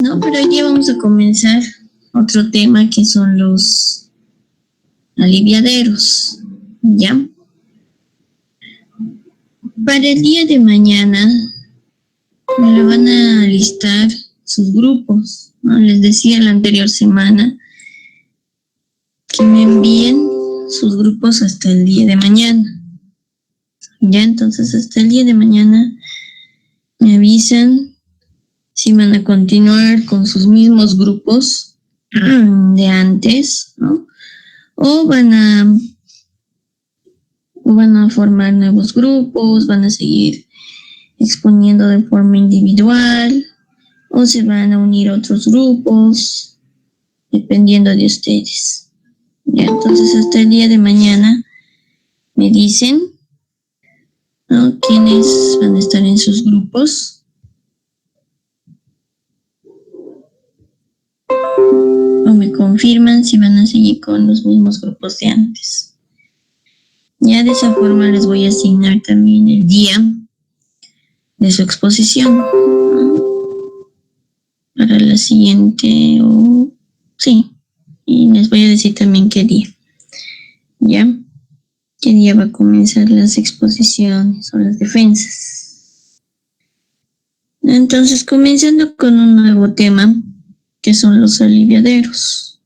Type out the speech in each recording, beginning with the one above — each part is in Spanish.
No, pero hoy día vamos a comenzar otro tema que son los aliviaderos, ¿ya? Para el día de mañana me van a listar sus grupos, ¿no? Les decía la anterior semana que me envíen sus grupos hasta el día de mañana. Ya, entonces hasta el día de mañana me avisan si van a continuar con sus mismos grupos de antes, ¿no? O van a formar nuevos grupos, van a seguir exponiendo de forma individual, o se van a unir a otros grupos, dependiendo de ustedes. Ya, entonces hasta el día de mañana me dicen, ¿no?, quiénes van a estar en sus grupos. O me confirman si van a seguir con los mismos grupos de antes. Ya de esa forma les voy a asignar también el día de su exposición, ¿no?, para la siguiente, sí, y les voy a decir también qué día, ¿ya? ¿Qué día va a comenzar las exposiciones o las defensas? Entonces, comenzando con un nuevo tema, que son los aliviaderos,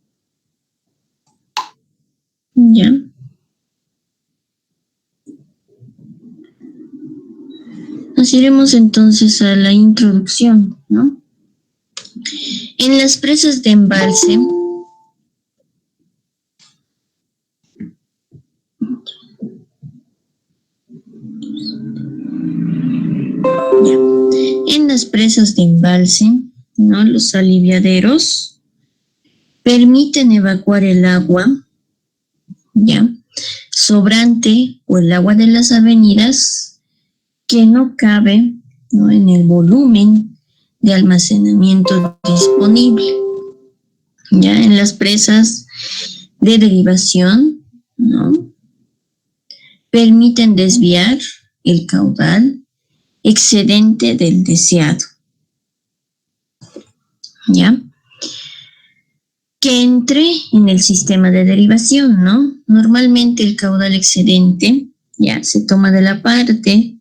¿ya? Nos iremos entonces a la introducción, ¿no? En las presas de embalse, en las presas de embalse, ¿no?, los aliviaderos permiten evacuar el agua, ¿ya?, sobrante o el agua de las avenidas que no cabe, ¿no?, en el volumen de almacenamiento disponible. Ya en las presas de derivación, ¿no?, permiten desviar el caudal excedente del deseado, ¿ya?, que entre en el sistema de derivación, ¿no? Normalmente el caudal excedente ya se toma de la parte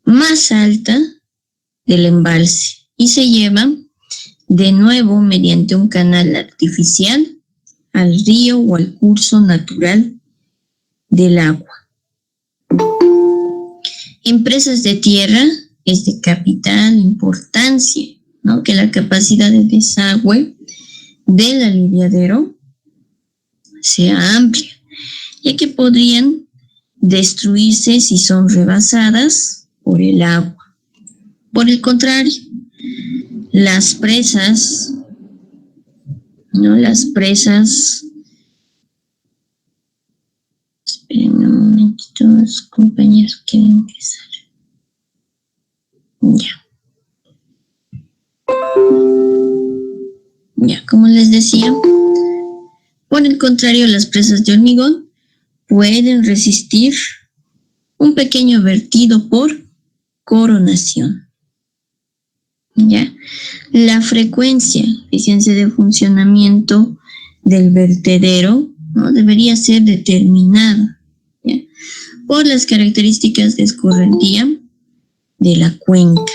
más alta del embalse y se lleva de nuevo mediante un canal artificial al río o al curso natural del agua. En presas de tierra es de capital importancia, ¿no?, que la capacidad de desagüe del aliviadero sea amplia, ya que podrían destruirse si son rebasadas por el agua. Por el contrario, las presas, ¿no?, esperen un momentito, los compañeros quieren empezar. Ya, como les decía, por el contrario, las presas de hormigón pueden resistir un pequeño vertido por coronación. ¿Ya? La frecuencia, eficiencia de funcionamiento del vertedero, ¿no?, debería ser determinada, ¿ya?, por las características de escorrentía de la cuenca,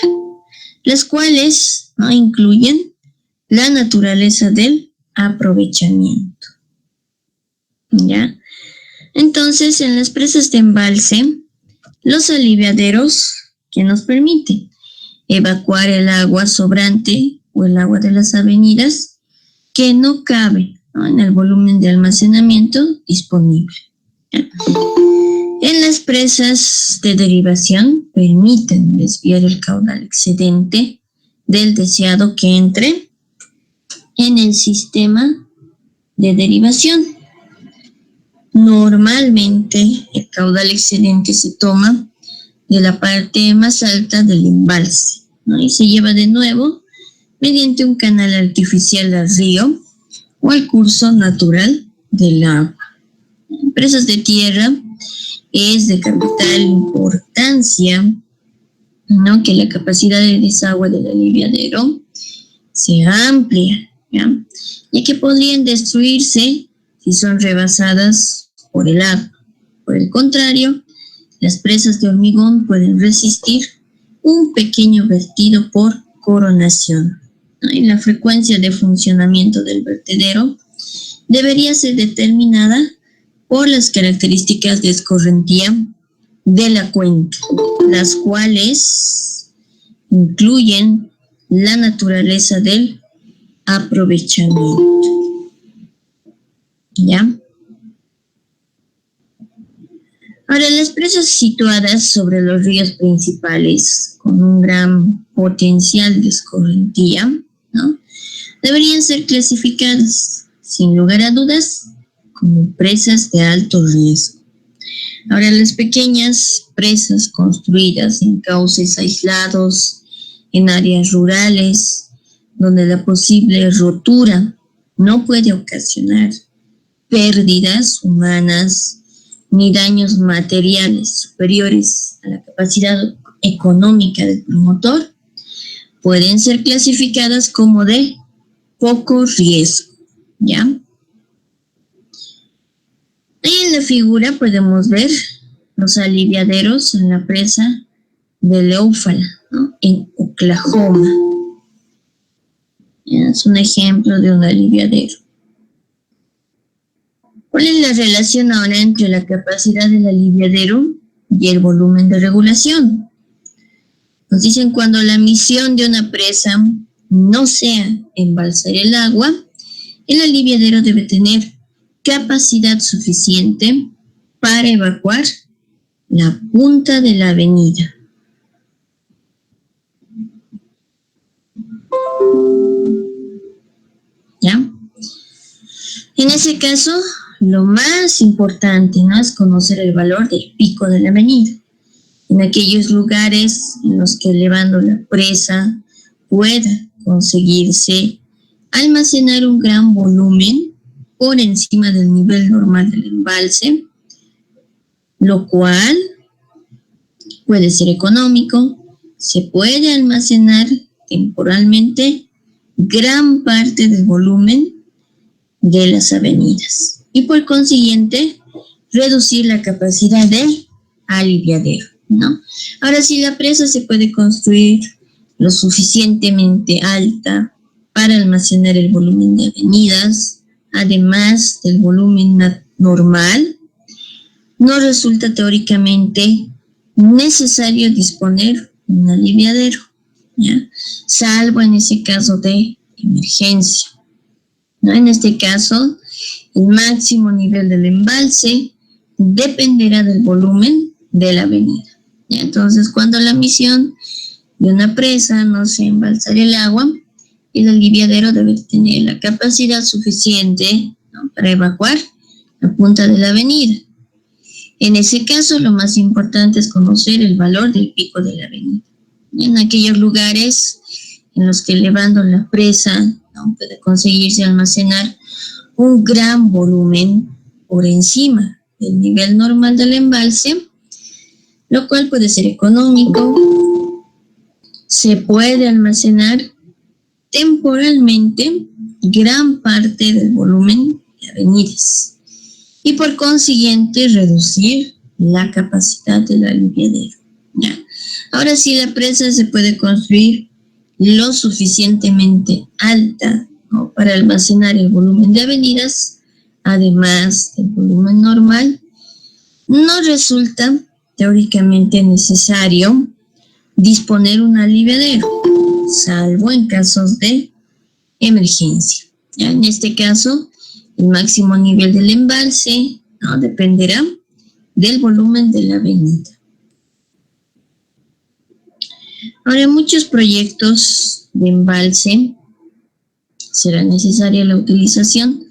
las cuales, ¿no?, incluyen la naturaleza del aprovechamiento. ¿Ya? Entonces, en las presas de embalse, los aliviaderos que nos permiten evacuar el agua sobrante o el agua de las avenidas que no cabe, ¿no?, en el volumen de almacenamiento disponible. ¿Ya? En las presas de derivación permiten desviar el caudal excedente del deseado que entre en el sistema de derivación. Normalmente el caudal excedente se toma de la parte más alta del embalse, ¿no?, y se lleva de nuevo mediante un canal artificial al río o al curso natural del agua. En presas de tierra es de capital importancia, ¿no? Que la capacidad de desagüe del aliviadero se amplia, ¿ya? Ya que podrían destruirse si son rebasadas por el agua. Por el contrario, las presas de hormigón pueden resistir un pequeño vertido por coronación, ¿no? Y la frecuencia de funcionamiento del vertedero debería ser determinada por las características de escorrentía de la cuenca, las cuales incluyen la naturaleza del aprovechamiento. ¿Ya? Ahora, las presas situadas sobre los ríos principales con un gran potencial de escorrentía, ¿no?, deberían ser clasificadas, sin lugar a dudas, como presas de alto riesgo. Ahora, las pequeñas presas construidas en cauces aislados, en áreas rurales, donde la posible rotura no puede ocasionar pérdidas humanas ni daños materiales superiores a la capacidad económica del promotor, pueden ser clasificadas como de poco riesgo, ¿ya? Ahí en la figura podemos ver los aliviaderos en la presa de Leófala, ¿no?, en Oklahoma. Es un ejemplo de un aliviadero. ¿Cuál es la relación ahora entre la capacidad del aliviadero y el volumen de regulación? Nos dicen, cuando la misión de una presa no sea embalsar el agua, el aliviadero debe tener capacidad suficiente para evacuar la punta de la avenida. ¿Ya? En ese caso, lo más importante, ¿no?, es conocer el valor del pico de la avenida. En aquellos lugares en los que elevando la presa pueda conseguirse almacenar un gran volumen por encima del nivel normal del embalse, lo cual puede ser económico, se puede almacenar temporalmente gran parte del volumen de las avenidas y por consiguiente reducir la capacidad del aliviadero, ¿no? Ahora, si la presa se puede construir lo suficientemente alta para almacenar el volumen de avenidas, además del volumen normal, no resulta teóricamente necesario disponer un aliviadero, ¿ya?, salvo en ese caso de emergencia, ¿no? En este caso, el máximo nivel del embalse dependerá del volumen de la avenida, ¿ya? Entonces, cuando la misión de una presa no sea embalsar el agua, el aliviadero debe tener la capacidad suficiente, ¿no?, para evacuar la punta de la avenida. En ese caso, lo más importante es conocer el valor del pico de la avenida. En aquellos lugares en los que elevando la presa, ¿no?, puede conseguirse almacenar un gran volumen por encima del nivel normal del embalse, lo cual puede ser económico, se puede almacenar temporalmente gran parte del volumen de avenidas y por consiguiente reducir la capacidad del aliviadero, ¿ya? Ahora, si la presa se puede construir lo suficientemente alta, ¿no?, para almacenar el volumen de avenidas, además del volumen normal, no resulta teóricamente necesario disponer un aliviadero, salvo en casos de emergencia, ¿ya? En este caso, el máximo nivel del embalse, ¿no?, dependerá del volumen de la avenida. Ahora, en muchos proyectos de embalse será necesaria la utilización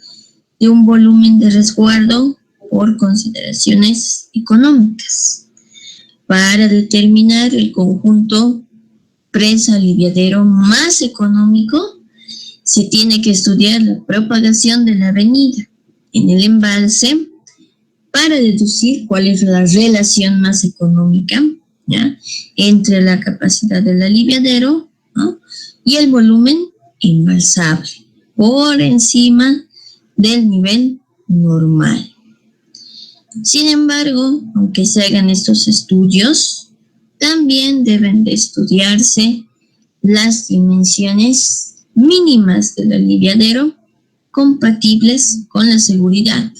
de un volumen de resguardo por consideraciones económicas. Para determinar el conjunto presa-aliviadero más económico, se tiene que estudiar la propagación de la avenida en el embalse para deducir cuál es la relación más económica ¿ya?, entre la capacidad del aliviadero, ¿no?, y el volumen embalsable, por encima del nivel normal. Sin embargo, aunque se hagan estos estudios, también deben de estudiarse las dimensiones mínimas del aliviadero compatibles con la seguridad.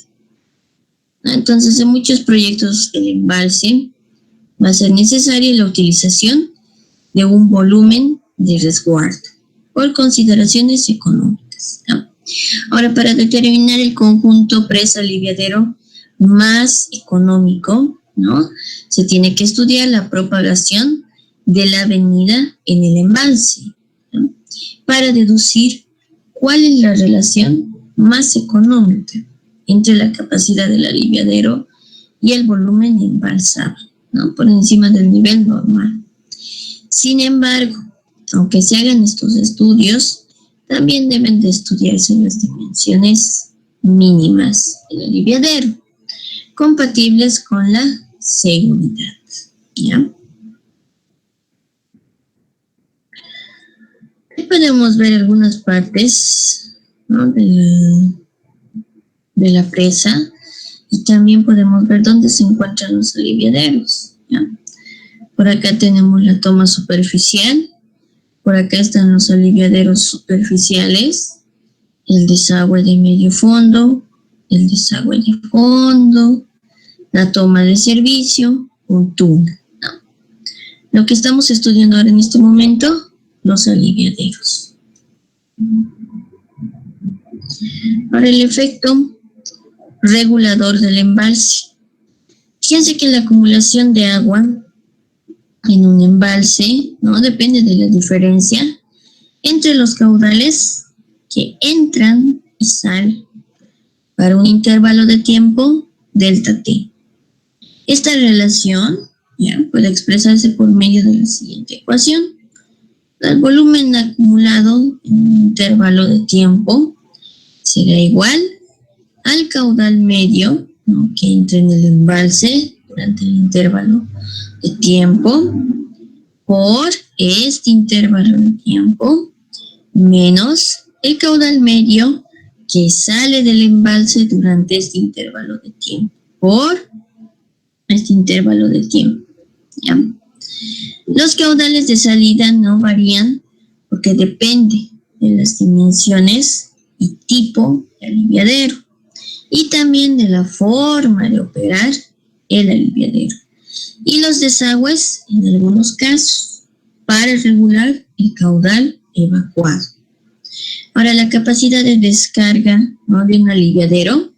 Entonces, en muchos proyectos del embalse va a ser necesaria la utilización de un volumen de resguardo por consideraciones económicas, ¿no? Ahora, para determinar el conjunto presa-aliviadero más económico, ¿no?, se tiene que estudiar la propagación de la avenida en el embalse, ¿no?, para deducir cuál es la relación más económica entre la capacidad del aliviadero y el volumen embalsable, ¿no?, por encima del nivel normal. Sin embargo, aunque se hagan estos estudios, también deben de estudiarse las dimensiones mínimas del aliviadero, compatibles con la seguridad, ¿ya? Aquí podemos ver algunas partes, ¿no?, de la presa, y también podemos ver dónde se encuentran los aliviaderos, ¿ya? Por acá tenemos la toma superficial, por acá están los aliviaderos superficiales, el desagüe de medio fondo, el desagüe de fondo, la toma de servicio, un túnel, ¿no? Lo que estamos estudiando ahora en este momento, los aliviaderos. Ahora, el efecto regulador del embalse. Fíjense que la acumulación de agua en un embalse, ¿no?, depende de la diferencia entre los caudales que entran y salen para un intervalo de tiempo delta T. Esta relación, ¿ya?, puede expresarse por medio de la siguiente ecuación. El volumen acumulado en un intervalo de tiempo será igual al caudal medio, ¿no?, que entra en el embalse durante el intervalo de tiempo por este intervalo de tiempo menos el caudal medio que sale del embalse durante este intervalo de tiempo por este intervalo de tiempo, ¿ya? Los caudales de salida no varían porque depende de las dimensiones y tipo de aliviadero y también de la forma de operar el aliviadero. Y los desagües, en algunos casos, para regular el caudal evacuado. Ahora, la capacidad de descarga, ¿no?, de un aliviadero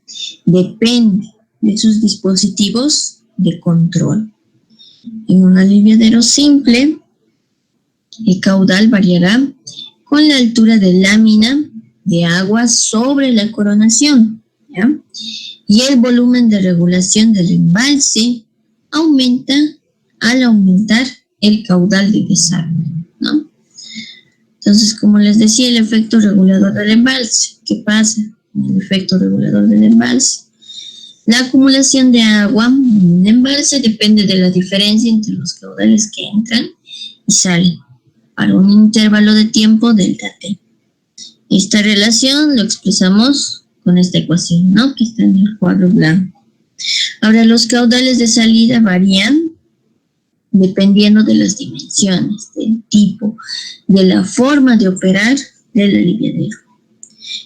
depende de sus dispositivos de control. En un aliviadero simple, el caudal variará con la altura de lámina de agua sobre la coronación, ¿ya?, y el volumen de regulación del embalse aumenta al aumentar el caudal de desagüe, ¿no? Entonces, como les decía, el efecto regulador del embalse. ¿Qué pasa con el efecto regulador del embalse? La acumulación de agua en un embalse depende de la diferencia entre los caudales que entran y salen para un intervalo de tiempo delta T. Esta relación lo expresamos con esta ecuación, ¿no?, que está en el cuadro blanco. Ahora, los caudales de salida varían dependiendo de las dimensiones, del tipo, de la forma de operar del aliviadero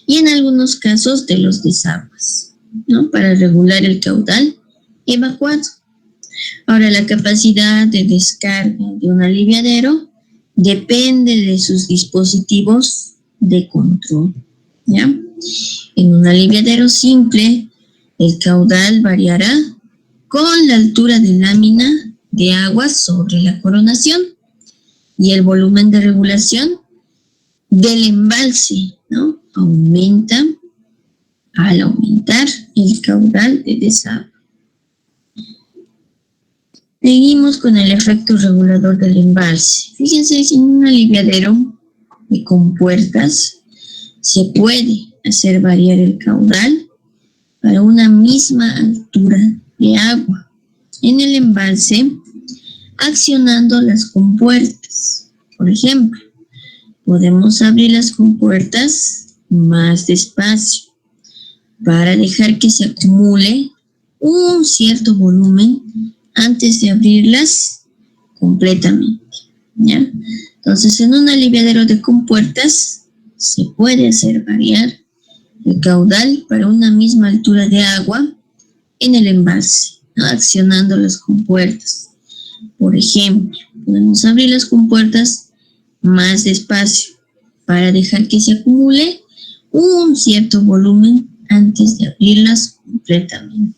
y en algunos casos de los desagües, ¿no?, para regular el caudal evacuado. Ahora, la capacidad de descarga de un aliviadero depende de sus dispositivos de control, ¿ya? En un aliviadero simple, el caudal variará con la altura de lámina de agua sobre la coronación y el volumen de regulación del embalse, ¿no?, aumenta al aumentar el caudal de desagüe. Seguimos con el efecto regulador del embalse. Fíjense que en un aliviadero de compuertas se puede hacer variar el caudal para una misma altura de agua en el embalse accionando las compuertas. Por ejemplo, podemos abrir las compuertas más despacio para dejar que se acumule un cierto volumen antes de abrirlas completamente, ¿ya? Entonces, en un aliviadero de compuertas se puede hacer variar el caudal para una misma altura de agua en el embalse, ¿no? Accionando las compuertas. Por ejemplo, podemos abrir las compuertas más despacio para dejar que se acumule un cierto volumen antes de abrirlas completamente.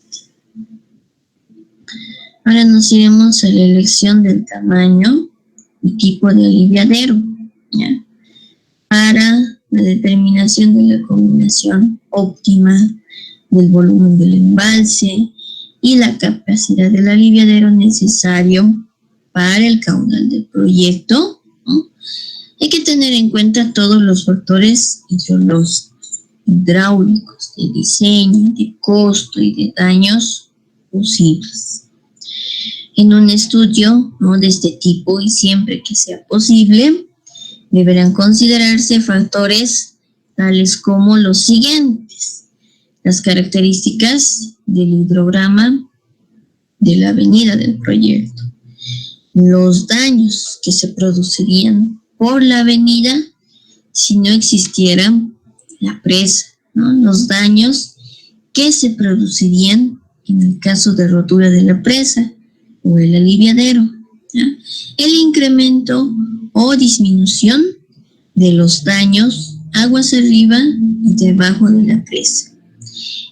Ahora nos iremos a la elección del tamaño y tipo de aliviadero, ¿ya? Para la determinación de la combinación óptima del volumen del embalse y la capacidad del aliviadero necesario para el caudal del proyecto, ¿no? Hay que tener en cuenta todos los factores hidrológicos, hidráulicos, de diseño, de costo y de daños posibles. En un estudio, ¿no?, de este tipo, y siempre que sea posible, deberán considerarse factores tales como los siguientes: las características del hidrograma de la avenida del proyecto, los daños que se producirían por la avenida si no existiera la presa, ¿no?, los daños que se producirían en el caso de rotura de la presa o el aliviadero, ¿ya?, el incremento o disminución de los daños aguas arriba y debajo de la presa,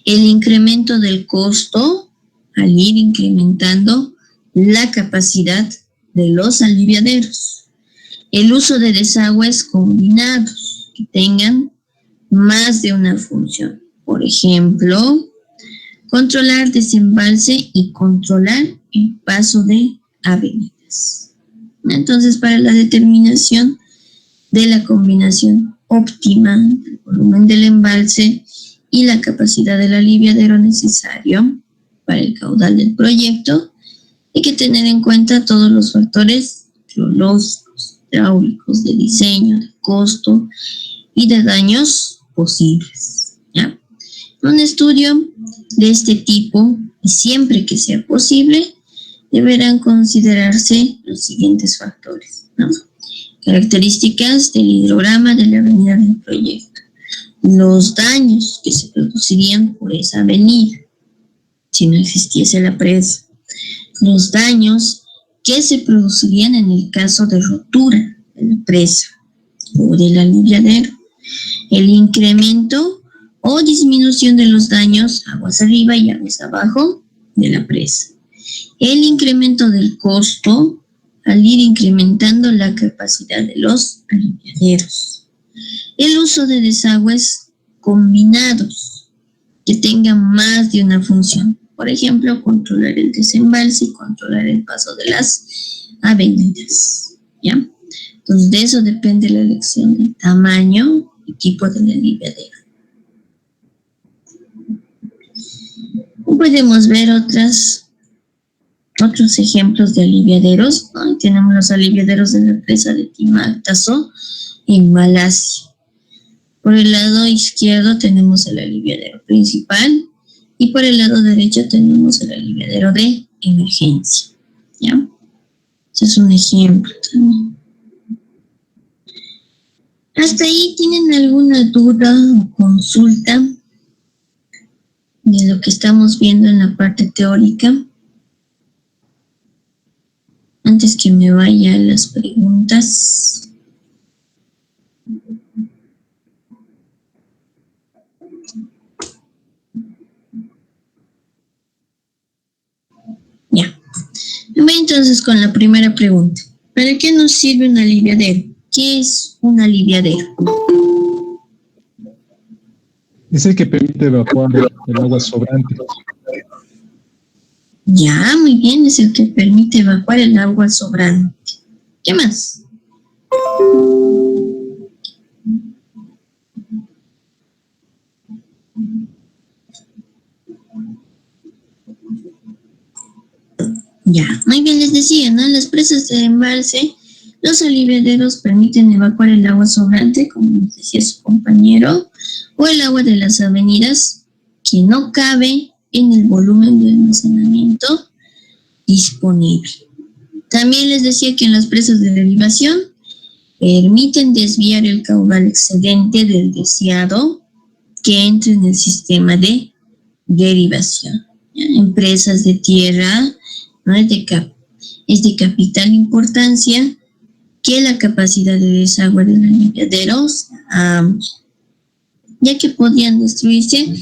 el incremento del costo al ir incrementando la capacidad de los aliviaderos, el uso de desagües combinados que tengan más de una función. Por ejemplo, controlar desembalse y controlar el paso de avenidas. Entonces, para la determinación de la combinación óptima del volumen del embalse y la capacidad del aliviadero necesario para el caudal del proyecto, hay que tener en cuenta todos los factores hidrológicos, hidráulicos, de diseño, de costo y de daños posibles, ¿ya? Un estudio de este tipo, y siempre que sea posible, deberán considerarse los siguientes factores, ¿no? Características del hidrograma de la avenida del proyecto, los daños que se producirían por esa avenida si no existiese la presa, los daños que se producirían en el caso de rotura de la presa o del aliviadero, el incremento o disminución de los daños aguas arriba y aguas abajo de la presa, el incremento del costo al ir incrementando la capacidad de los aliviaderos, el uso de desagües combinados que tengan más de una función. Por ejemplo, controlar el desembalse y controlar el paso de las avenidas, ¿ya? Entonces, de eso depende la elección del tamaño y tipo del aliviadero. Podemos ver otros ejemplos de aliviaderos, ¿no? Tenemos los aliviaderos de la presa de Timah Taso en Malasia. Por el lado izquierdo tenemos el aliviadero principal y por el lado derecho tenemos el aliviadero de emergencia, ¿ya? Ese es un ejemplo también. ¿Hasta ahí tienen alguna duda o consulta de lo que estamos viendo en la parte teórica? Antes que me vaya a las preguntas. Ya. Voy entonces con la primera pregunta. ¿Para qué nos sirve un aliviadero? ¿Qué es un aliviadero? Es el que permite evacuar el agua sobrante. Ya, muy bien, es el que permite evacuar el agua sobrante. ¿Qué más? Ya, muy bien, les decía, ¿no? Las presas de embalse, los aliviaderos permiten evacuar el agua sobrante, como nos decía su compañero, o el agua de las avenidas que no cabe en el volumen de almacenamiento disponible. También les decía que en las presas de derivación permiten desviar el caudal excedente del deseado que entre en el sistema de derivación. ¿Ya? En presas de tierra, ¿no? Es de capital importancia que la capacidad de desagüe de los limpiaderos, ya que podrían destruirse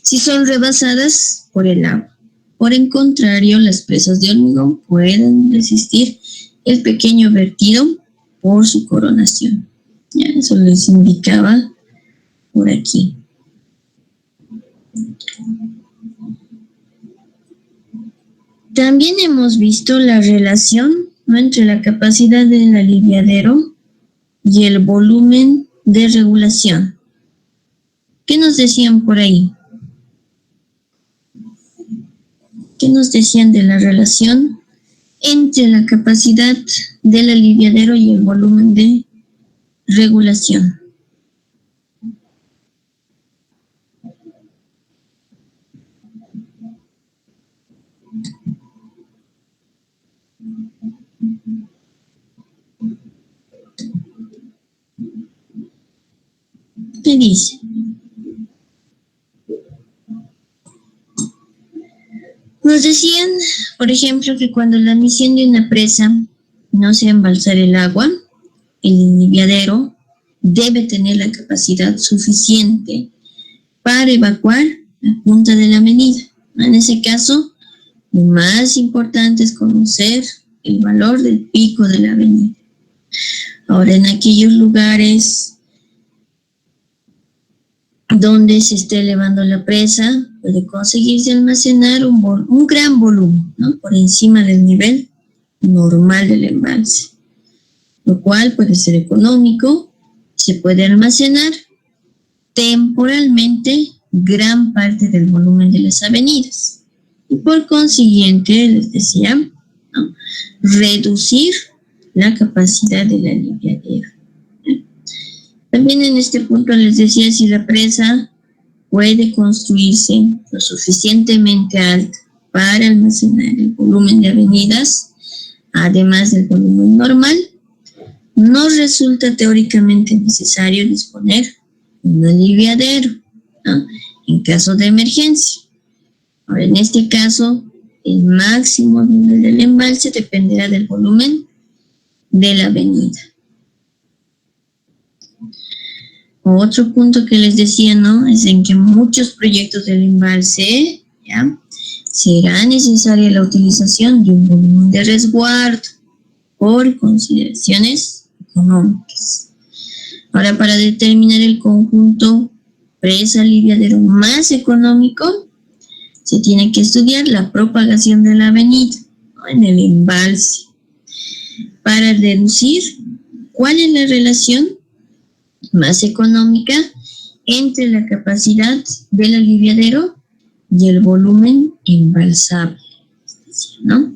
si son rebasadas por el agua. Por el contrario, las presas de hormigón pueden resistir el pequeño vertido por su coronación. Ya, eso les indicaba por aquí. También hemos visto la relación, ¿no?, entre la capacidad del aliviadero y el volumen de regulación. ¿Qué nos decían por ahí? ¿Qué nos decían de la relación entre la capacidad del aliviadero y el volumen de regulación? ¿Qué dice? Nos decían, por ejemplo, que cuando la misión de una presa no sea embalsar el agua, el aliviadero debe tener la capacidad suficiente para evacuar la punta de la avenida. En ese caso, lo más importante es conocer el valor del pico de la avenida. Ahora, en aquellos lugares donde se esté elevando la presa, puede conseguirse almacenar un gran volumen, ¿no?, por encima del nivel normal del embalse, lo cual puede ser económico. Se puede almacenar temporalmente gran parte del volumen de las avenidas y por consiguiente, les decía, ¿no?, reducir la capacidad del aliviadero. También en este punto les decía, si la presa puede construirse lo suficientemente alta para almacenar el volumen de avenidas, además del volumen normal, no resulta teóricamente necesario disponer un aliviadero, ¿no?, en caso de emergencia. Ahora, en este caso, el máximo nivel del embalse dependerá del volumen de la avenida. Otro punto que les decía, ¿no?, es en que muchos proyectos del embalse, ¿ya?, será necesaria la utilización de un volumen de resguardo por consideraciones económicas. Ahora, para determinar el conjunto presa-aliviadero más económico, se tiene que estudiar la propagación de la avenida, ¿no?, en el embalse, para deducir cuál es la relación más económica entre la capacidad del aliviadero y el volumen embalsable, ¿no?,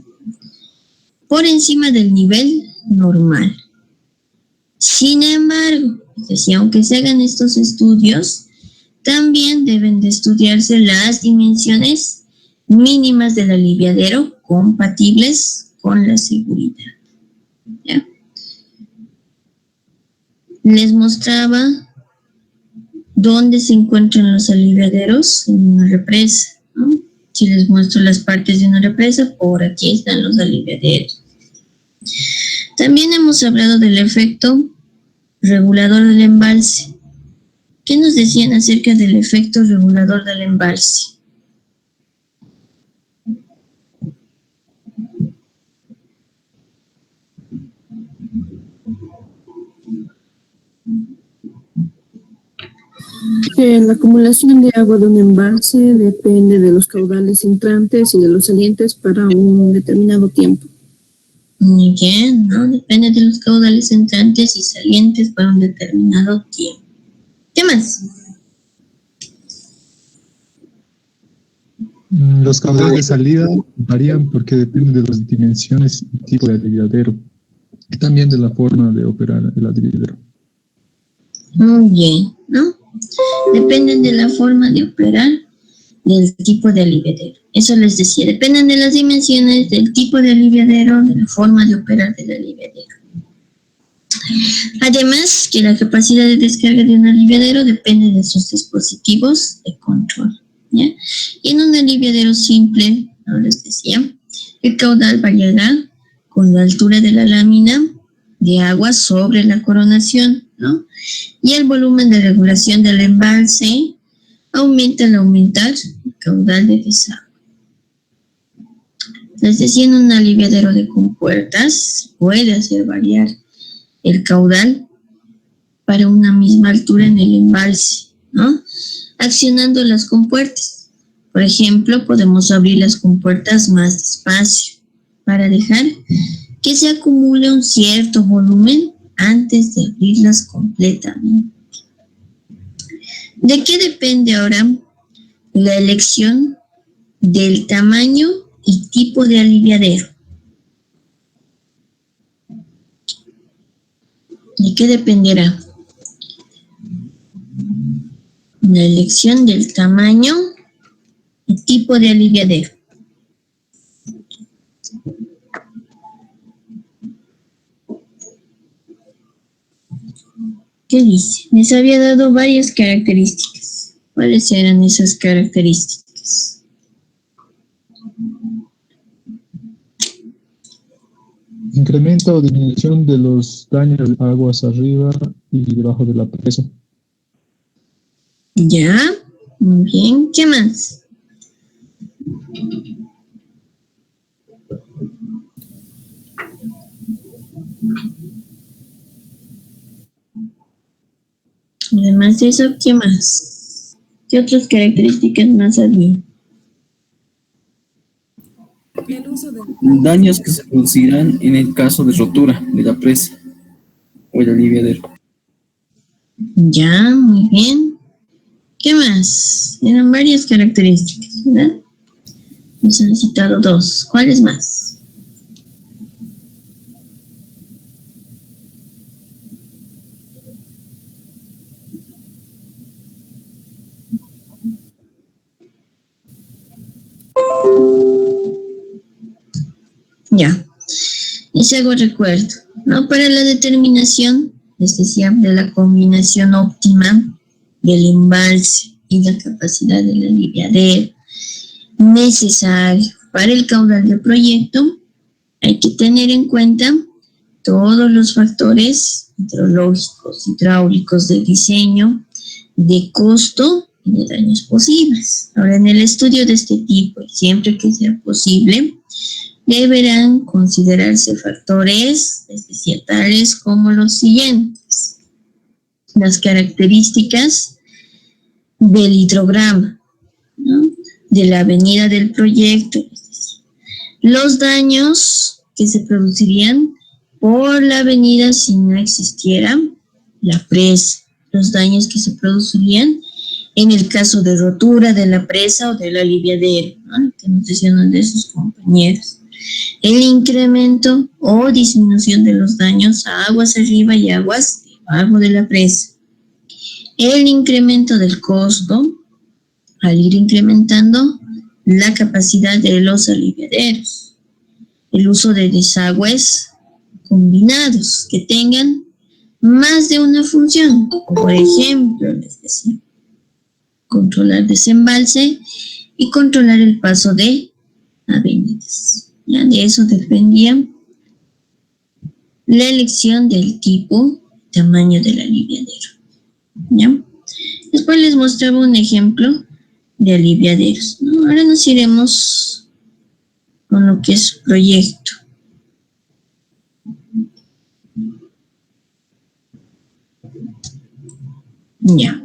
por encima del nivel normal. Sin embargo, es decir, aunque se hagan estos estudios, también deben de estudiarse las dimensiones mínimas del aliviadero compatibles con la seguridad. ¿Ya? Les mostraba dónde se encuentran los aliviaderos en una represa, ¿no? Si les muestro las partes de una represa, por aquí están los aliviaderos. También hemos hablado del efecto regulador del embalse. ¿Qué nos decían acerca del efecto regulador del embalse? La acumulación de agua de un embalse depende de los caudales entrantes y de los salientes para un determinado tiempo. Muy bien, ¿no? Depende de los caudales entrantes y salientes para un determinado tiempo. ¿Qué más? Los caudales de salida varían porque dependen de las dimensiones y tipo de aliviadero y también de la forma de operar el aliviadero. Muy bien, ¿no? Dependen de la forma de operar, del tipo de aliviadero. Eso les decía, dependen de las dimensiones, del tipo de aliviadero, de la forma de operar del aliviadero. Además, que la capacidad de descarga de un aliviadero depende de sus dispositivos de control, ¿ya? Y en un aliviadero simple, ¿no? Les decía, el caudal variará con la altura de la lámina de agua sobre la coronación, ¿no? Y el volumen de regulación del embalse aumenta al aumentar el caudal de desagüe. Les decía, en un aliviadero de compuertas puede hacer variar el caudal para una misma altura en el embalse, ¿no? Accionando las compuertas. Por ejemplo, podemos abrir las compuertas más despacio para dejar que se acumule un cierto volumen antes de abrirlas completamente. ¿De qué depende ahora la elección del tamaño y tipo de aliviadero? ¿De qué dependerá? La elección del tamaño y tipo de aliviadero. ¿Qué dice? Les había dado varias características. ¿Cuáles eran esas características? Incremento o disminución de los daños de aguas arriba y debajo de la presa. Ya, muy bien. ¿Qué más? Además de eso, ¿qué más? ¿Qué otras características más había? Daños que se producirán en el caso de rotura de la presa o el aliviadero. Ya, muy bien. ¿Qué más? Eran varias características, ¿verdad? Nos han citado dos. ¿Cuáles más? Ya. Y si hago recuerdo, ¿no? Para la determinación, les decía, de la combinación óptima del embalse y la capacidad del aliviadero necesario para el caudal del proyecto, hay que tener en cuenta todos los factores hidrológicos, hidráulicos de diseño, de costo y de daños posibles. Ahora, en el estudio de este tipo, y siempre que sea posible, deberán considerarse factores, es decir, tales como los siguientes: las características del hidrograma, ¿no? De la avenida del proyecto, es decir, los daños que se producirían por la avenida si no existiera la presa, los daños que se producirían en el caso de rotura de la presa o del aliviadero, ¿no? Que nos decían uno de sus compañeros. El incremento o disminución de los daños a aguas arriba y aguas debajo de la presa. El incremento del costo al ir incrementando la capacidad de los aliviaderos. El uso de desagües combinados que tengan más de una función. Por ejemplo, les decía, controlar desembalse y controlar el paso de avenidas. Ya de eso dependía la elección del tipo y tamaño del aliviadero. ¿Ya? Después les mostraba un ejemplo de aliviaderos, ¿no? Ahora nos iremos con lo que es proyecto. Ya.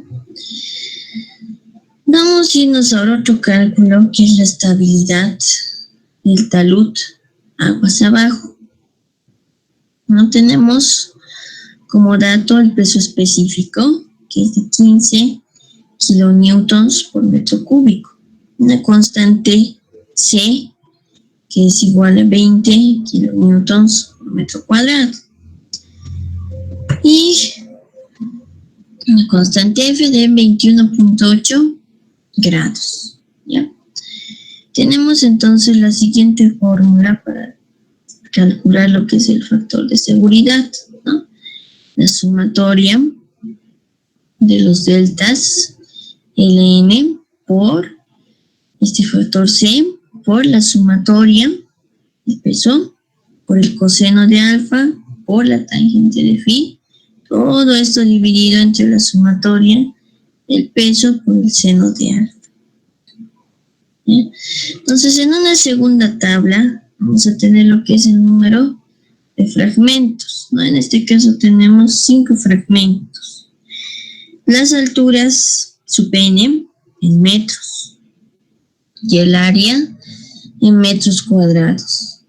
Vamos a irnos ahora a otro cálculo que es la estabilidad del talud aguas abajo. No tenemos como dato el peso específico, que es de 15 kilonewtons por metro cúbico, una constante C, que es igual a 20 kilonewtons por metro cuadrado. Y una constante F de 21.8 grados. ¿Ya? Tenemos entonces la siguiente fórmula para calcular lo que es el factor de seguridad, ¿no? La sumatoria de los deltas Ln por este factor C por la sumatoria del peso por el coseno de alfa por la tangente de phi. Todo esto dividido entre la sumatoria del peso por el seno de alfa. ¿Bien? Entonces, en una segunda tabla vamos a tener lo que es el número de fragmentos, ¿no? En este caso tenemos 5 fragmentos. Las alturas, su pene, en metros. Y el área, en metros cuadrados.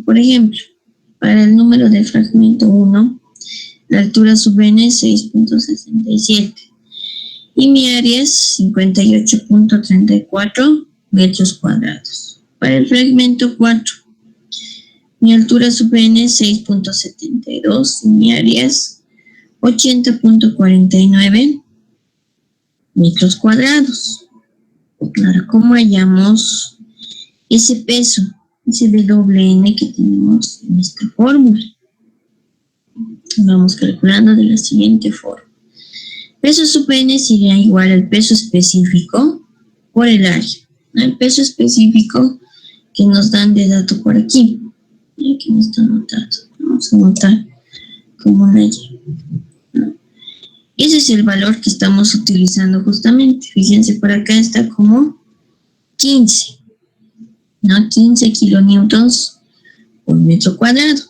Por ejemplo, para el número de fragmento 1, la altura sub n es 6.67 y mi área es 58.34 metros cuadrados. Para el fragmento 4, mi altura sub n es 6.72 y mi área es 80.49 metros cuadrados. Ahora, ¿cómo hallamos ese peso, ese WN que tenemos en esta fórmula? Vamos calculando de la siguiente forma. Peso sub n sería igual al peso específico por el área. El peso específico que nos dan de dato por aquí. Aquí me está anotado. Vamos a anotar como una Y. Ese es el valor que estamos utilizando justamente. Fíjense, por acá está como 15. ¿No? 15 kilonewtons por metro cuadrado.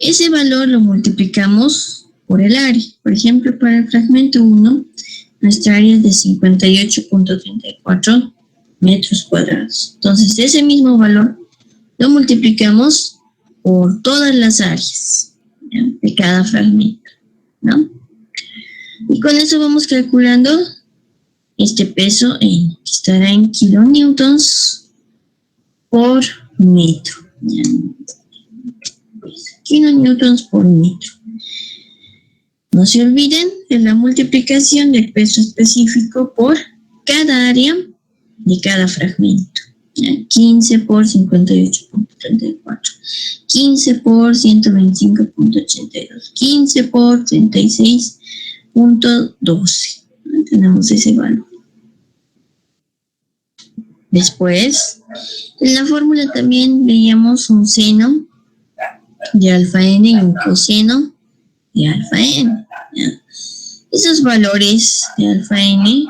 Ese valor lo multiplicamos por el área. Por ejemplo, para el fragmento 1, nuestra área es de 58.34 metros cuadrados. Entonces, ese mismo valor lo multiplicamos por todas las áreas, ¿ya? De cada fragmento, ¿no? Y con eso vamos calculando este peso que estará en kilonewtons por metro, ¿ya? Kilonewtons por metro. No se olviden de la multiplicación del peso específico por cada área de cada fragmento. ¿Ya? 15 por 58.34, 15 por 125.82, 15 por 36.12. Tenemos ese valor. Después, en la fórmula también veíamos un seno de alfa n y un coseno de alfa n. ¿Ya? Esos valores de alfa n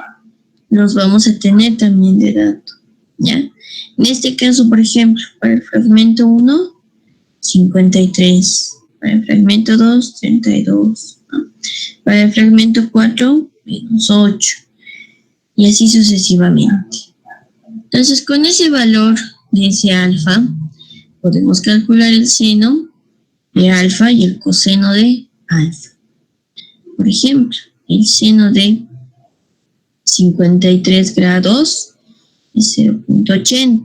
los vamos a tener también de dato. ¿Ya? En este caso, por ejemplo, para el fragmento 1, 53. Para el fragmento 2, 32. ¿No? Para el fragmento 4, menos 8. Y así sucesivamente. Entonces, con ese valor de ese alfa, podemos calcular el seno de alfa y el coseno de alfa. Por ejemplo, el seno de 53 grados es 0.80.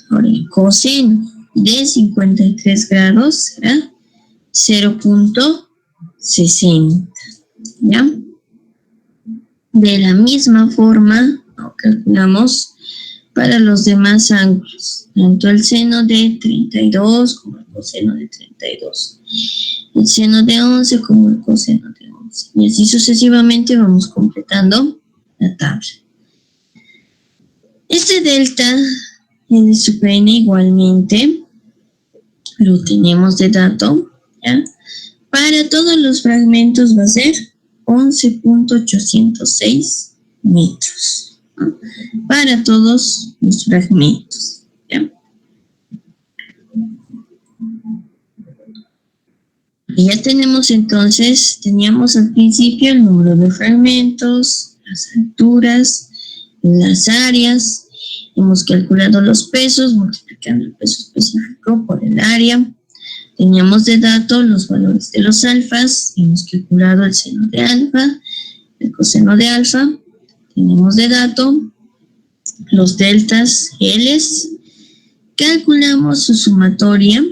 Ahora, el coseno de 53 grados será 0.60. ¿Ya? De la misma forma, lo calculamos para los demás ángulos, tanto el seno de 32 como el coseno de 32, el seno de 11 como el coseno de 11, y así sucesivamente vamos completando la tabla. Este delta N sub n igualmente lo tenemos de dato, ¿ya? Para todos los fragmentos va a ser 11.806 metros, ¿no? Para todos los fragmentos, ¿ya? Y ya tenemos entonces, teníamos al principio el número de fragmentos, las alturas, las áreas, hemos calculado los pesos, multiplicando el peso específico por el área, teníamos de dato los valores de los alfas, hemos calculado el seno de alfa, el coseno de alfa, tenemos de dato los deltas L's, calculamos su sumatoria,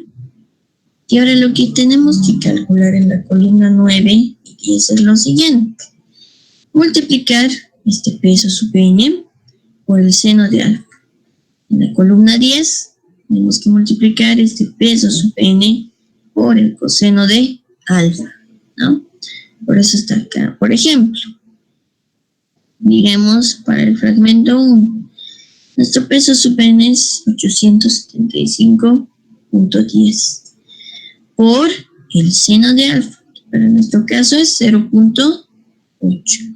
y ahora lo que tenemos que calcular en la columna 9 y 10 es lo siguiente: multiplicar este peso sub n por el seno de alfa. En la columna 10 tenemos que multiplicar este peso sub n por el coseno de alfa, ¿no? Por eso está acá. Por ejemplo, digamos para el fragmento 1, nuestro peso sub n es 875.10 por el seno de alfa, pero en nuestro caso es 0.8,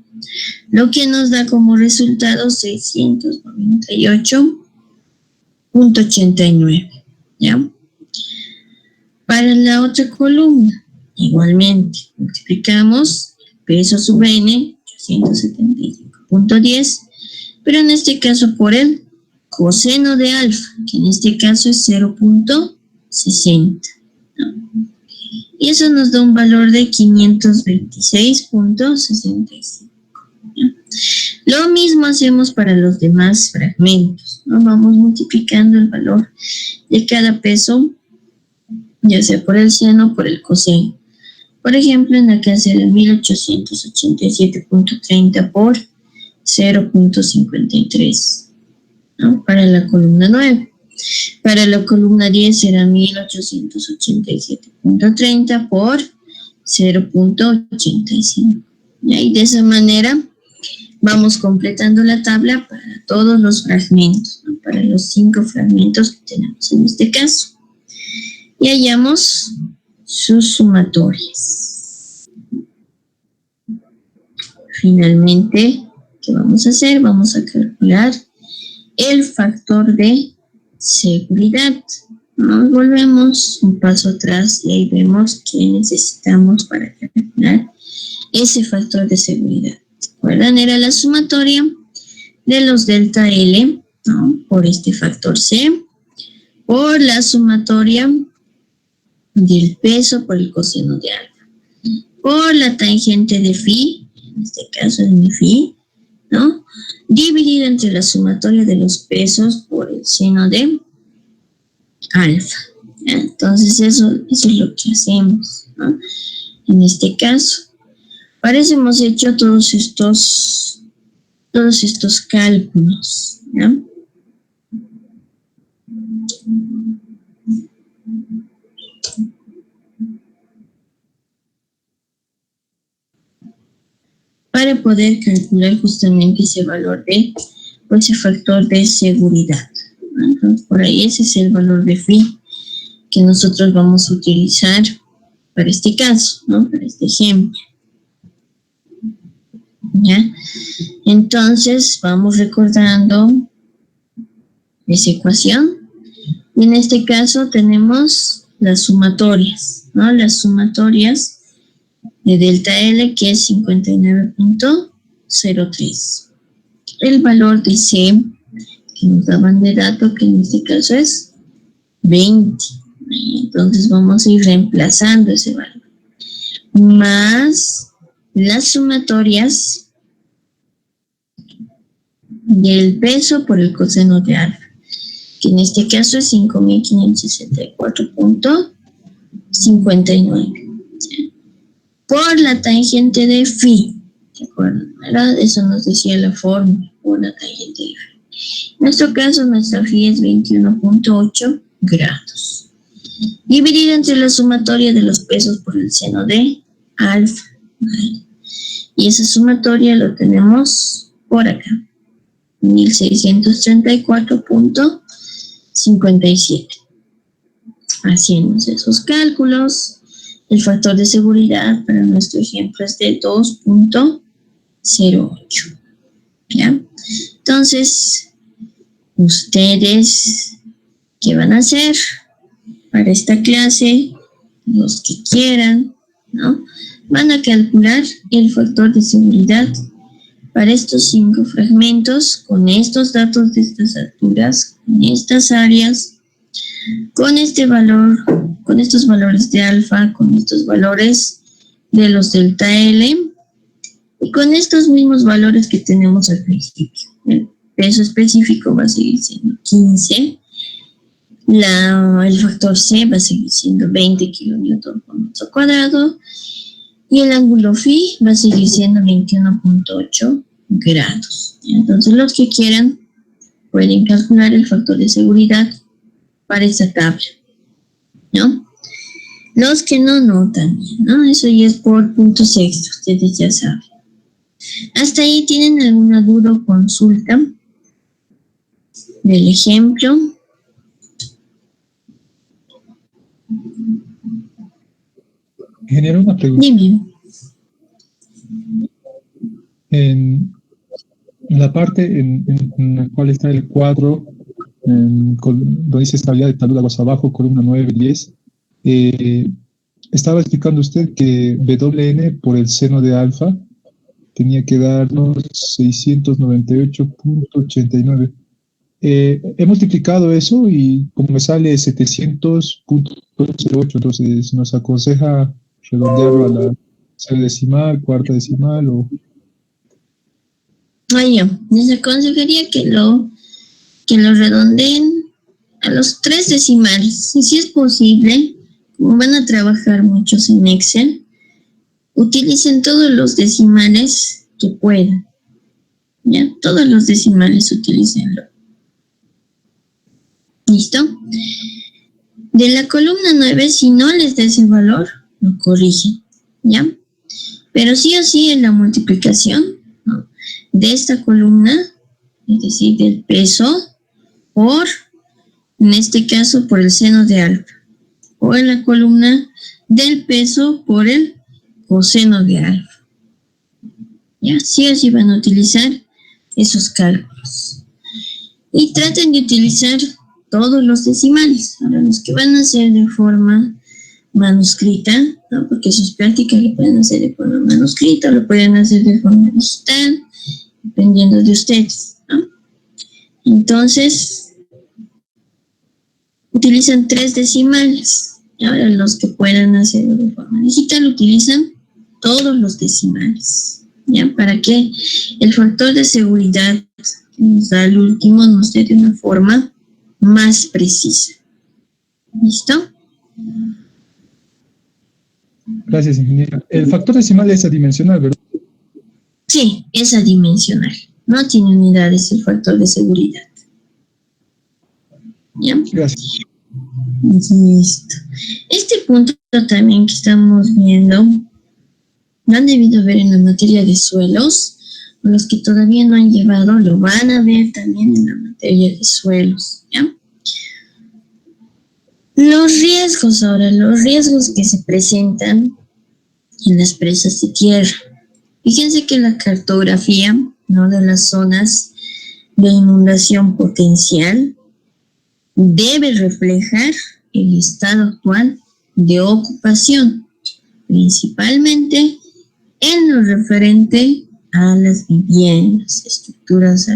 lo que nos da como resultado 698.89, ¿ya? Para la otra columna, igualmente, multiplicamos peso sub n, 875.10, pero en este caso por el coseno de alfa, que en este caso es 0.60, ¿no? Y eso nos da un valor de 526.65. Lo mismo hacemos para los demás fragmentos, ¿no? Vamos multiplicando el valor de cada peso, ya sea por el seno o por el coseno. Por ejemplo, en la clase de 1887.30 por 0.53, ¿no? Para la columna 9. Para la columna 10 será 1887.30 por 0.85. Y de esa manera vamos completando la tabla para todos los fragmentos, ¿no? Para los 5 fragmentos que tenemos en este caso. Y hallamos sus sumatorias. Finalmente, ¿qué vamos a hacer? Vamos a calcular el factor de seguridad. Nos volvemos un paso atrás y ahí vemos que necesitamos para calcular ese factor de seguridad. ¿Recuerdan? Era la sumatoria de los delta L, ¿no? Por este factor C, por la sumatoria del peso por el coseno de alfa, por la tangente de phi, en este caso es mi phi, ¿no? Dividido entre la sumatoria de los pesos por el seno de alfa. ¿Ya? Entonces eso es lo que hacemos, ¿no? En este caso. Para eso hemos hecho todos estos cálculos, ¿ya? Para poder calcular justamente ese valor de, o ese factor de seguridad, ¿no? Entonces, por ahí ese es el valor de phi que nosotros vamos a utilizar para este caso, ¿no? Para este ejemplo. ¿Ya? Entonces vamos recordando esa ecuación y en este caso tenemos las sumatorias, ¿no? Las sumatorias de delta L, que es 59.03. El valor de C que nos daban de dato, que en este caso es 20. Entonces vamos a ir reemplazando ese valor más las sumatorias del peso por el coseno de alfa, que en este caso es 5.564.59, por la tangente de phi, ¿de acuerdo? ¿Verdad? Eso nos decía la fórmula, por la tangente de phi. En nuestro caso, nuestra phi es 21.8 grados. Dividido entre la sumatoria de los pesos por el seno de alfa. ¿Vale? Y esa sumatoria lo tenemos por acá, 1634.57. Haciendo esos cálculos, el factor de seguridad para nuestro ejemplo es de 2.08. ¿Ya? Entonces, ustedes, ¿qué van a hacer para esta clase? Los que quieran, ¿no? Van a calcular el factor de seguridad para estos 5 fragmentos con estos datos de estas alturas, con estas áreas, con este valor, con estos valores de alfa, con estos valores de los delta L y con estos mismos valores que tenemos al principio. peso específico va a seguir siendo 15. El factor C va a seguir siendo 20 kilonewton por metro cuadrado. Y el ángulo phi va a seguir siendo 21.8 grados. Entonces, los que quieran pueden calcular el factor de seguridad para esta tabla, ¿no? Los que no también, ¿no? Eso ya es por puntos extra, ustedes ya saben. ¿Hasta ahí tienen alguna duda o consulta del ejemplo? Genera una pregunta. Dime. En la parte en la cual está el cuadro, donde dice estabilidad de talud aguas abajo, columna 9, 10, estaba explicando usted que WN por el seno de alfa tenía que darnos 698.89. He multiplicado eso y como me sale 700.08, entonces nos aconseja redondearlo a la serie decimal, cuarta decimal o... Les aconsejaría que lo redondeen a los 3 decimales. Y si es posible, como van a trabajar muchos en Excel, utilicen todos los decimales que puedan. ¿Ya? Todos los decimales utilícenlo. ¿Listo? De la columna 9, si no les da ese valor, lo corrigen. ¿Ya? Pero sí o sí en la multiplicación, ¿no?, de esta columna, es decir, del peso, por, en este caso, por el seno de alfa. O en la columna del peso por el coseno de alfa. ¿Ya? Sí o sí van a utilizar esos cálculos. Y traten de utilizar todos los decimales. Ahora, los que van a hacer de forma manuscrita, ¿no?, porque sus prácticas lo pueden hacer de forma manuscrita o lo pueden hacer de forma digital, dependiendo de ustedes, ¿no? Entonces, utilizan 3 decimales. Ahora, los que puedan hacerlo de forma digital utilizan todos los decimales, ¿ya? Para que el factor de seguridad que nos da el último nos dé de una forma más precisa. ¿Listo? Gracias, ingeniera. El factor decimal es adimensional, ¿verdad? Sí, es adimensional. No tiene unidades el factor de seguridad. ¿Ya? Gracias. Listo. Este punto también que estamos viendo, lo han debido ver en la materia de suelos, o los que todavía no han llevado, lo van a ver también en la materia de suelos, ¿ya? Los riesgos que se presentan en las presas de tierra. Fíjense que la cartografía, ¿no?, de las zonas de inundación potencial debe reflejar el estado actual de ocupación, principalmente en lo referente a las viviendas, estructuras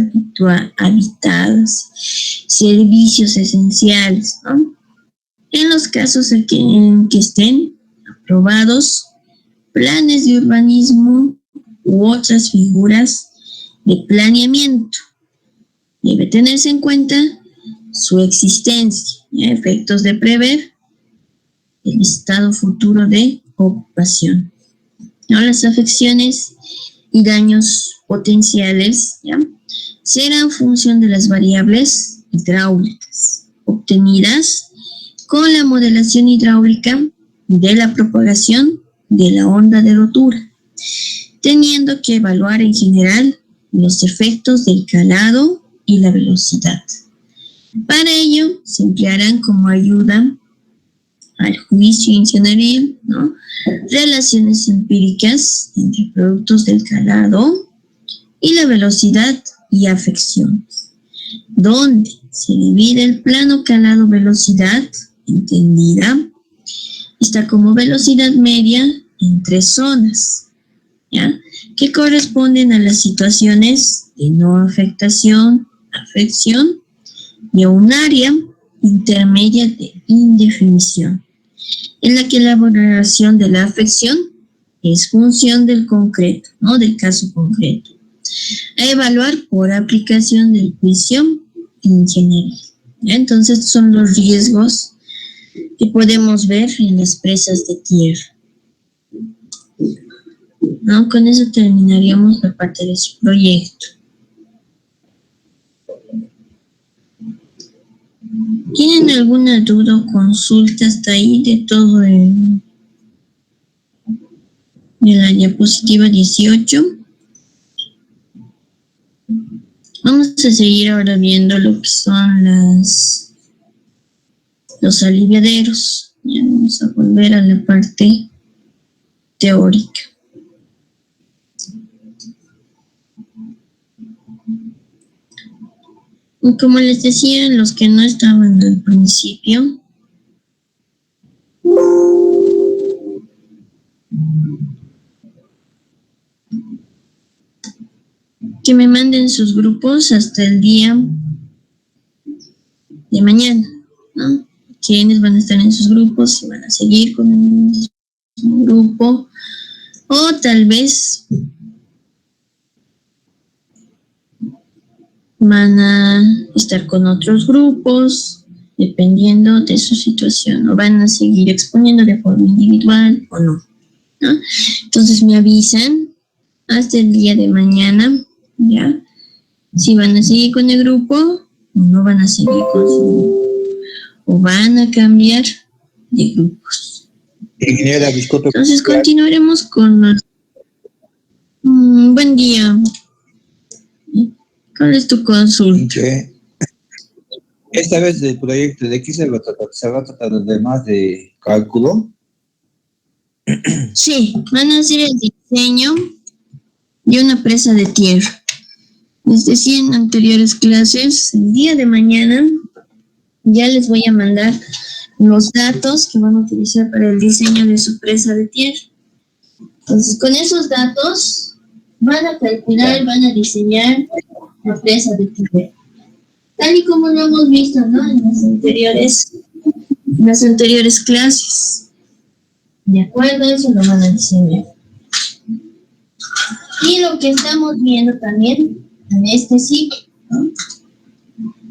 habitadas, servicios esenciales, ¿no? En los casos en que estén aprobados planes de urbanismo u otras figuras de planeamiento, debe tenerse en cuenta su existencia y efectos de prever el estado futuro de ocupación. ¿No? Las afecciones y daños potenciales, ¿ya?, serán función de las variables hidráulicas obtenidas con la modelación hidráulica de la propagación de la onda de rotura, teniendo que evaluar en general los efectos del calado y la velocidad. Para ello, se emplearán como ayuda al juicio ingenieril, ¿no?, relaciones empíricas entre productos del calado y la velocidad y afecciones, donde se divide el plano calado-velocidad, entendida está como velocidad media en 3 zonas, ¿ya?, que corresponden a las situaciones de no afectación, afección, y a un área intermedia de indefinición, en la que la valoración de la afección es función del concreto, ¿no?, del caso concreto, a evaluar por aplicación del juicio en general. Entonces son los riesgos que podemos ver en las presas de tierra. ¿No? Con eso terminaríamos la parte de su proyecto. ¿Tienen alguna duda o consulta hasta ahí de todo de la diapositiva 18? Vamos a seguir ahora viendo lo que son los aliviaderos. Ya vamos a volver a la parte teórica. Y como les decía, los que no estaban al principio, que me manden sus grupos hasta el día de mañana, ¿no? Quiénes van a estar en sus grupos, si van a seguir con el mismo grupo, o tal vez van a estar con otros grupos, dependiendo de su situación, o van a seguir exponiendo de forma individual o no, ¿no? Entonces me avisan hasta el día de mañana, ¿ya? Si van a seguir con el grupo o no van a seguir con su grupo, o van a cambiar de grupos. Ingeniera, disculpe. Entonces continuaremos con los... buen día. ¿Cuál es tu consulta? Esta vez del proyecto, ¿de qué se va a tratar? ¿Se va a tratar además de cálculo? Sí, van a hacer el diseño de una presa de tierra. Les decía en anteriores clases, el día de mañana ya les voy a mandar los datos que van a utilizar para el diseño de su presa de tierra. Entonces, con esos datos van a calcular, van a diseñar la presa de tierra. Tal y como lo hemos visto, ¿no? En las anteriores clases. De acuerdo, eso lo van a diseñar. Y lo que estamos viendo también en este ciclo, ¿no?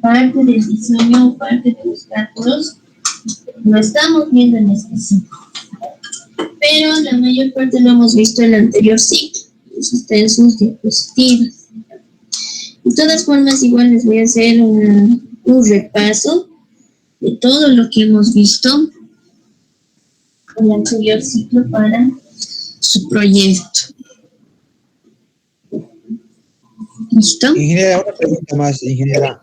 Parte del diseño, parte de los cálculos, lo estamos viendo en este ciclo. Pero la mayor parte lo hemos visto en el anterior ciclo. Eso está en sus diapositivas. De todas formas, igual les voy a hacer un repaso de todo lo que hemos visto en el anterior ciclo para su proyecto. ¿Listo? Ingeniera, una pregunta más, ingeniera.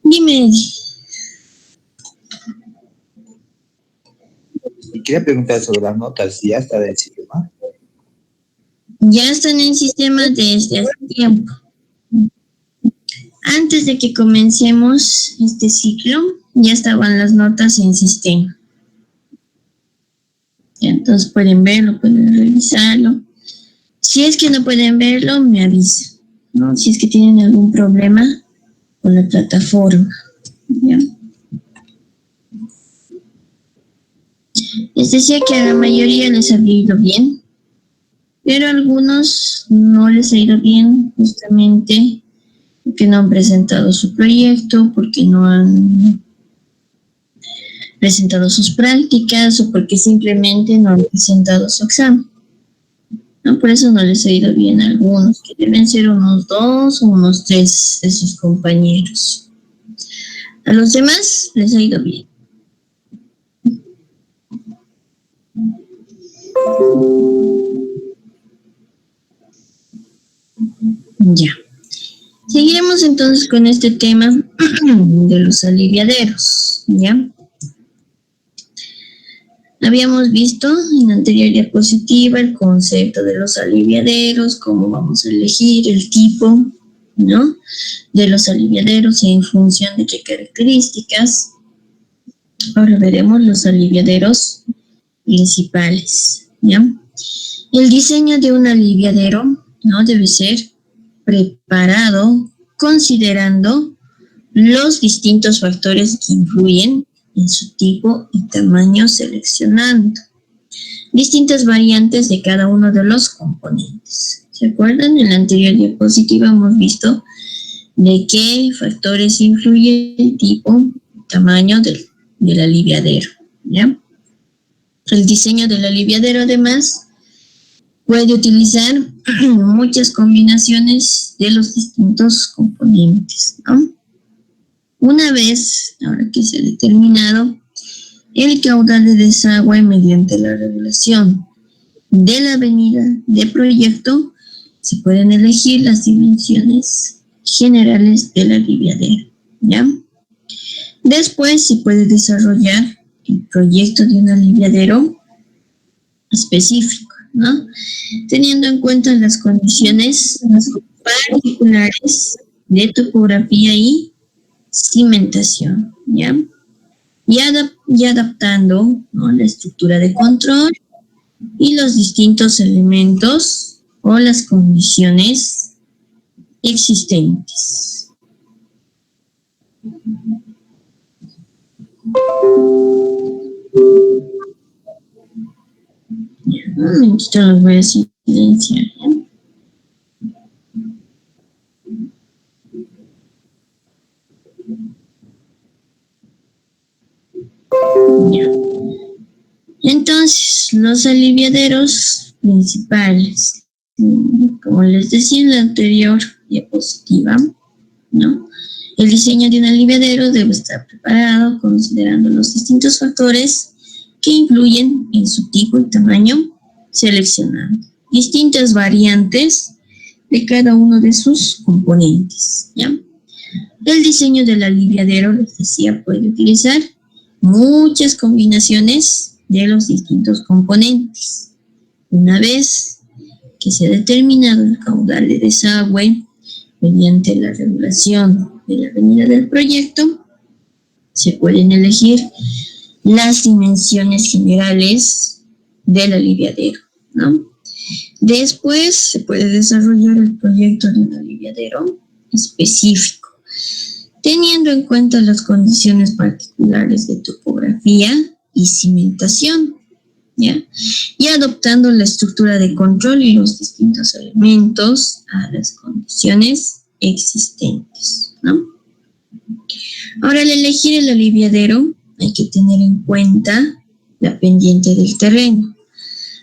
Dime. Y quería preguntar sobre las notas, si ya está en el sistema. Ya están en sistema desde hace tiempo. Antes de que comencemos este ciclo, ya estaban las notas en sistema. Ya, entonces pueden verlo, pueden revisarlo. Si es que no pueden verlo, me avisan, ¿no? Si es que tienen algún problema con la plataforma, ¿ya? Les decía que a la mayoría les había ido bien, pero a algunos no les ha ido bien justamente porque no han presentado su proyecto, porque no han presentado sus prácticas o porque simplemente no han presentado su examen, ¿no? Por eso no les ha ido bien a algunos, que deben ser unos 2 o unos 3 de sus compañeros. A los demás les ha ido bien. Ya. Seguiremos entonces con este tema de los aliviaderos, ¿ya? Habíamos visto en la anterior diapositiva el concepto de los aliviaderos, cómo vamos a elegir el tipo, ¿no?, de los aliviaderos y en función de qué características. Ahora veremos los aliviaderos principales, ¿ya? El diseño de un aliviadero, ¿no?, debe ser preparado considerando los distintos factores que influyen en su tipo y tamaño, seleccionando distintas variantes de cada uno de los componentes. ¿Se acuerdan? En la anterior diapositiva hemos visto de qué factores influye el tipo, tamaño del aliviadero, ¿ya? El diseño del aliviadero, además, puede utilizar muchas combinaciones de los distintos componentes, ¿no? Una vez, ahora que se ha determinado el caudal de desagüe mediante la regulación de la avenida de proyecto, se pueden elegir las dimensiones generales del aliviadero, ¿ya? Después se puede desarrollar el proyecto de un aliviadero específico, ¿no? Teniendo en cuenta las condiciones particulares de topografía y cimentación, ¿ya? Y adaptando, ¿no?, la estructura de control y los distintos elementos o las condiciones existentes. Un momentito los voy a silenciar, ¿ya? Ya. Entonces, los aliviaderos principales, como les decía en la anterior diapositiva, ¿no? El diseño de un aliviadero debe estar preparado considerando los distintos factores que influyen en su tipo y tamaño, seleccionando distintas variantes de cada uno de sus componentes, ¿ya? El diseño del aliviadero, les decía, puede utilizar muchas combinaciones de los distintos componentes. Una vez que se ha determinado el caudal de desagüe mediante la regulación de la avenida del proyecto, se pueden elegir las dimensiones generales del aliviadero, ¿no? Después se puede desarrollar el proyecto de un aliviadero específico, teniendo en cuenta las condiciones particulares de topografía y cimentación, ¿ya? Y adoptando la estructura de control y los distintos elementos a las condiciones existentes, ¿no? Ahora, al elegir el aliviadero, hay que tener en cuenta la pendiente del terreno,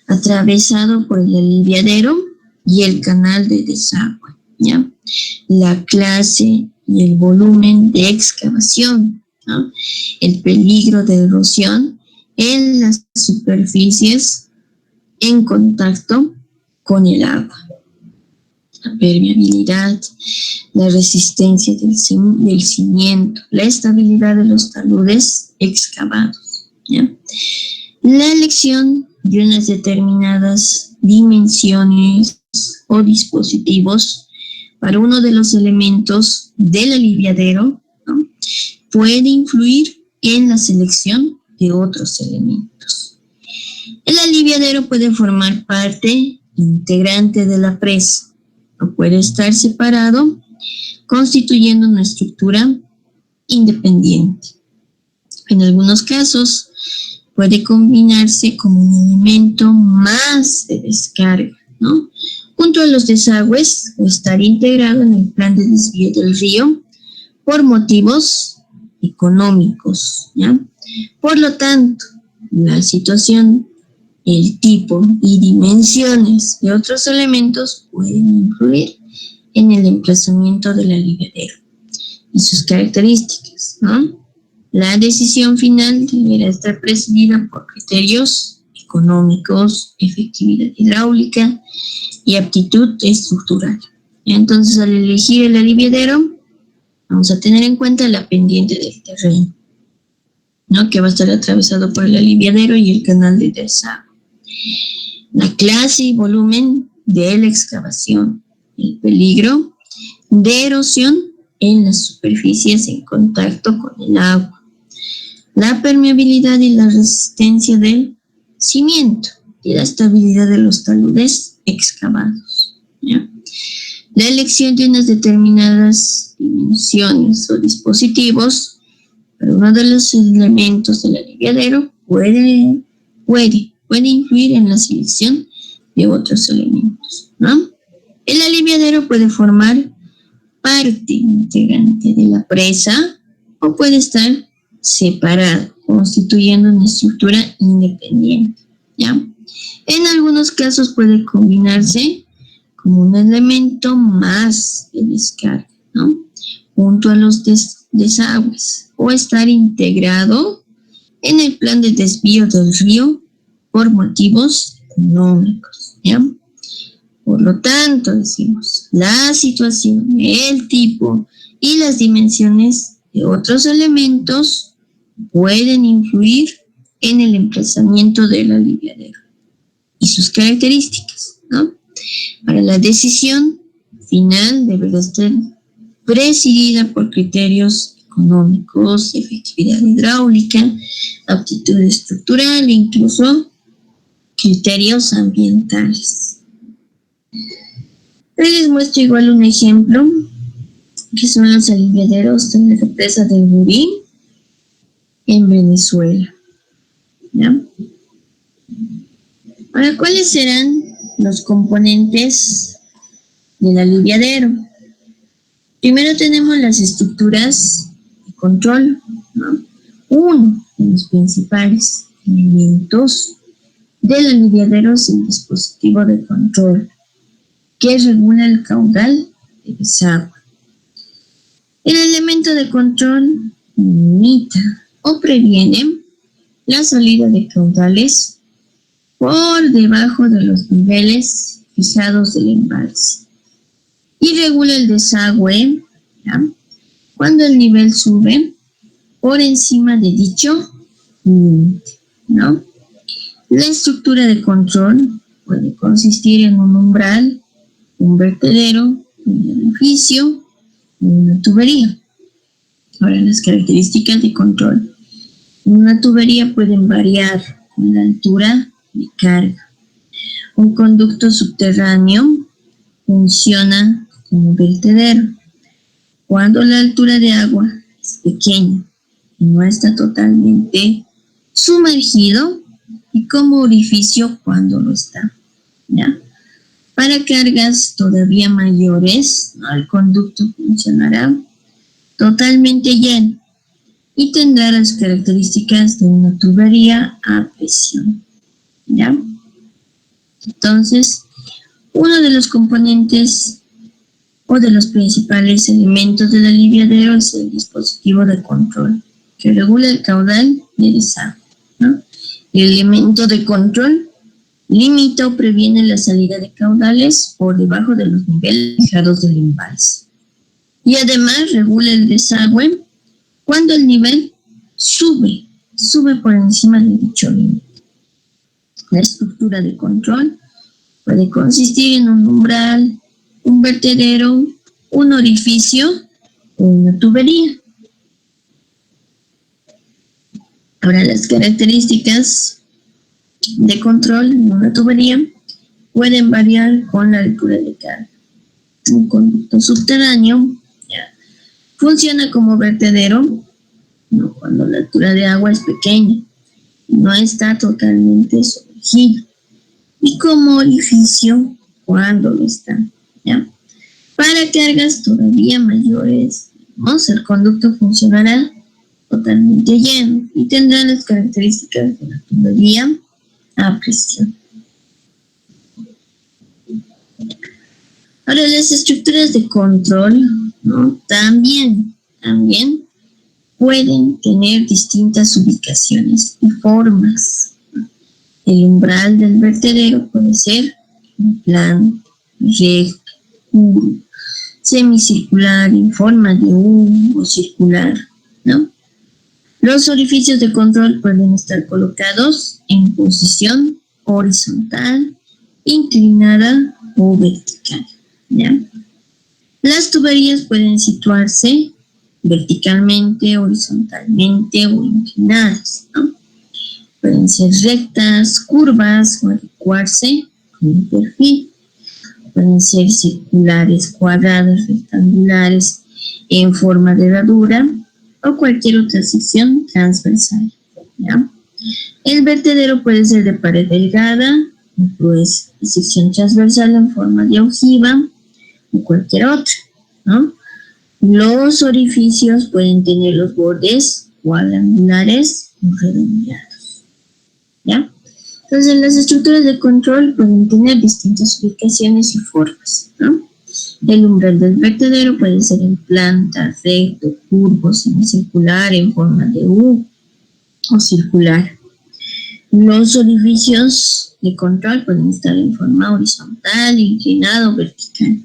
atravesado por el aliviadero y el canal de desagüe, ¿ya? La clase y el volumen de excavación, ¿no? El peligro de erosión en las superficies en contacto con el agua, la permeabilidad, la resistencia del cimiento, la estabilidad de los taludes excavados, ¿ya? La elección de unas determinadas dimensiones o dispositivos para uno de los elementos del aliviadero, ¿no?, puede influir en la selección de otros elementos. El aliviadero puede formar parte integrante de la presa o puede estar separado, constituyendo una estructura independiente. En algunos casos, puede combinarse como un elemento más de descarga, ¿no?, junto a los desagües, o estar integrado en el plan de desvío del río por motivos económicos, ¿ya? Por lo tanto, la situación, el tipo y dimensiones de otros elementos pueden influir en el emplazamiento del aliviadero y sus características, ¿no? La decisión final deberá estar presidida por criterios económicos, efectividad hidráulica y aptitud estructural. Entonces, al elegir el aliviadero, vamos a tener en cuenta la pendiente del terreno, ¿no?, que va a estar atravesado por el aliviadero y el canal de desagüe. La clase y volumen de la excavación, el peligro de erosión en las superficies en contacto con el agua, la permeabilidad y la resistencia del cimiento y la estabilidad de los taludes excavados, ¿ya? La elección de unas determinadas dimensiones o dispositivos para uno de los elementos del aliviadero puede influir en la selección de otros elementos, ¿no? aliviadero puede formar parte integrante de la presa o puede estar separado, constituyendo una estructura independiente, ¿ya? En algunos casos puede combinarse como un elemento más de descarga, ¿no? Junto a los desagües o estar integrado en el plan de desvío del río por motivos económicos, ¿ya? Por lo tanto, decimos, la situación, el tipo y las dimensiones de otros elementos pueden influir en el emplazamiento del aliviadero y sus características, ¿no? Para la decisión final deberá estar presidida por criterios económicos, efectividad hidráulica, aptitud estructural e incluso criterios ambientales. Les muestro igual un ejemplo, que son los aliviaderos de la represa del Burí en Venezuela, ¿ya? Ahora, ¿cuáles serán los componentes del aliviadero? Primero tenemos las estructuras de control, ¿no? Uno de los principales elementos del aliviadero es el dispositivo de control, que regula el caudal de desagüe. El elemento de control limita o previene la salida de caudales por debajo de los niveles fijados del embalse y regula el desagüe, ¿ya?, cuando el nivel sube por encima de dicho límite, ¿no? La estructura de control puede consistir en un umbral, un vertedero, un edificio y una tubería. Ahora, las características de control. Una tubería puede variar con la altura de carga. Un conducto subterráneo funciona como vertedero cuando la altura de agua es pequeña y no está totalmente sumergido, y como orificio cuando lo está, ¿ya? Para cargas todavía mayores, ¿no?, el conducto funcionará totalmente lleno y tendrá las características de una tubería a presión, ¿ya? Entonces, uno de los componentes o de los principales elementos del aliviadero es el dispositivo de control, que regula el caudal de desagüe, ¿no? El elemento de control limita o previene la salida de caudales por debajo de los niveles fijados del embalse. Y además regula el desagüe cuando el nivel sube por encima de dicho límite. La estructura de control puede consistir en un umbral, un vertedero, un orificio o una tubería. Ahora, las características de control en una tubería pueden variar con la altura de carga. Un conducto subterráneo, ¿ya?, funciona como vertedero, ¿no?, cuando la altura de agua es pequeña y no está totalmente sumergido, y como orificio cuando lo está, ¿ya? Para cargas todavía mayores, ¿no?, el conducto funcionará totalmente lleno y tendrá las características de la tubería a presión. Ahora, las estructuras de control, ¿no?, también pueden tener distintas ubicaciones y formas. El umbral del vertedero puede ser plano, recto, curvo, semicircular, en forma de U o circular, ¿no? Los orificios de control pueden estar colocados en posición horizontal, inclinada o vertical, ¿ya? Las tuberías pueden situarse verticalmente, horizontalmente o inclinadas, ¿no? Pueden ser rectas, curvas o adecuarse con un perfil. Pueden ser circulares, cuadradas, rectangulares, en forma de herradura o cualquier otra sección transversal, ¿ya? El vertedero puede ser de pared delgada, pues sección transversal en forma de ojiva o cualquier otra, ¿no? Los orificios pueden tener los bordes cuadrangulares o redondeados, ¿ya? Entonces, las estructuras de control pueden tener distintas ubicaciones y formas, ¿no? El umbral del vertedero puede ser en planta, recto, curvo, semicircular, en forma de U o circular. Los orificios de control pueden estar en forma horizontal, inclinada o vertical.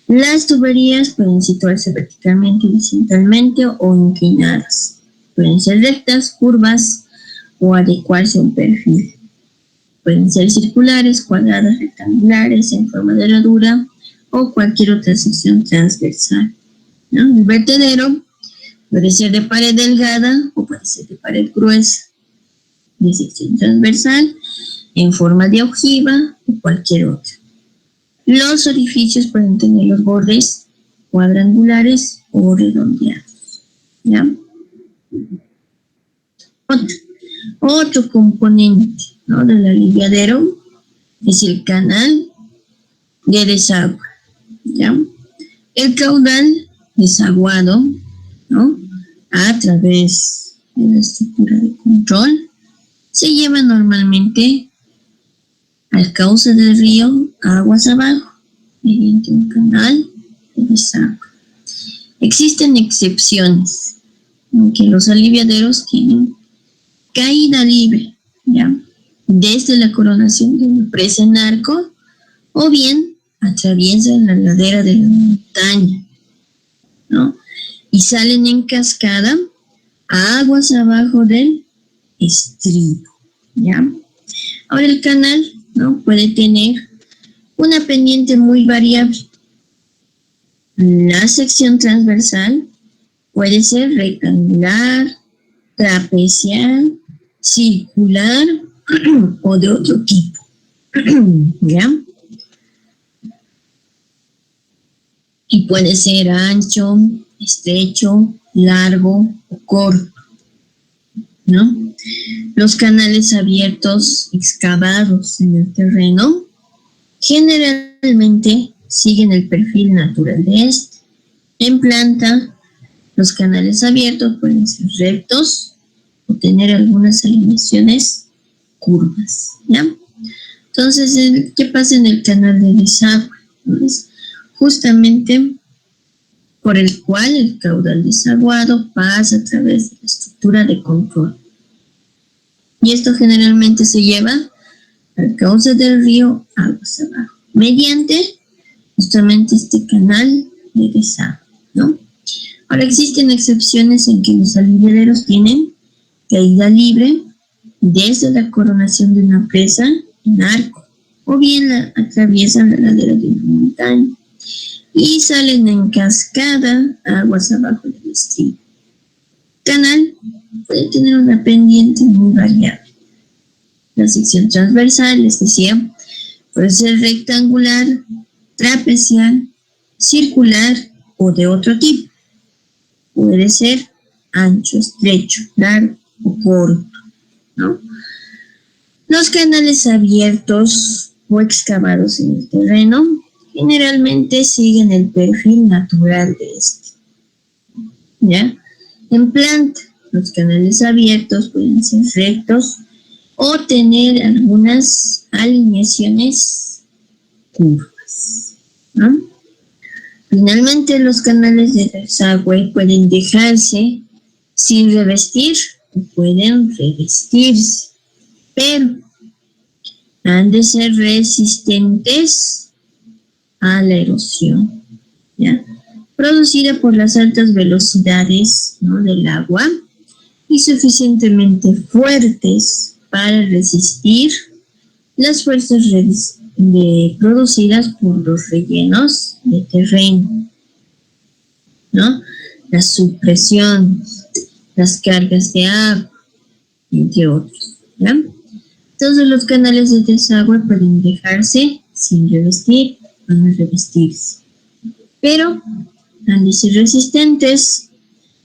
Las tuberías pueden situarse verticalmente, horizontalmente o inclinadas. Pueden ser rectas, curvas o adecuarse a un perfil. Pueden ser circulares, cuadradas, rectangulares, en forma de herradura o cualquier otra sección transversal, ¿no? El vertedero puede ser de pared delgada o puede ser de pared gruesa, de sección transversal, en forma de ojiva o cualquier otra. Los orificios pueden tener los bordes cuadrangulares o redondeados, ¿ya? Otro componente, ¿no?, del aliviadero es el canal de desagüe, ¿ya? El caudal desaguado, ¿no?, a través de la estructura de control se lleva normalmente al cauce del río aguas abajo mediante un canal de desagüe. Existen excepciones en que los aliviaderos tienen caída libre, ¿ya?, desde la coronación de una presa en arco o bien atraviesan la ladera de la montaña, ¿no?, y salen en cascada a aguas abajo del estribo, ¿ya? Ahora el canal, ¿no?, puede tener una pendiente muy variable. La sección transversal puede ser rectangular, trapezial, circular o de otro tipo, ¿ya? Y puede ser ancho, estrecho, largo o corto, ¿no? Los canales abiertos excavados en el terreno generalmente siguen el perfil natural de este. En planta, los canales abiertos pueden ser rectos o tener algunas alineaciones curvas, ¿ya? Entonces, ¿qué pasa en el canal de desagüe? Es justamente por el cual el caudal desaguado pasa a través de la estructura de control. Y esto generalmente se lleva al cauce del río aguas abajo, mediante justamente este canal de desagüe, ¿no? Ahora, existen excepciones en que los aliviaderos tienen caída libre desde la coronación de una presa en arco, o bien atraviesan la ladera de una montaña y salen en cascada a aguas abajo del estribo. El canal puede tener una pendiente muy variable. La sección transversal, les decía, puede ser rectangular, trapezial, circular o de otro tipo. Puede ser ancho, estrecho, largo o corto, ¿no? Los canales abiertos o excavados en el terreno generalmente siguen el perfil natural de este, ¿ya? En planta, los canales abiertos pueden ser rectos o tener algunas alineaciones curvas, ¿no? Finalmente, los canales de desagüe pueden dejarse sin revestir o pueden revestirse, pero han de ser resistentes a la erosión, ¿ya?, producida por las altas velocidades, ¿no?, del agua y suficientemente fuertes para resistir las fuerzas producidas por los rellenos de terreno, ¿no?, las subpresiones, las cargas de agua, entre otros, ¿ya? Todos los canales de desagüe pueden dejarse sin revestir o no revestirse, pero han de ser resistentes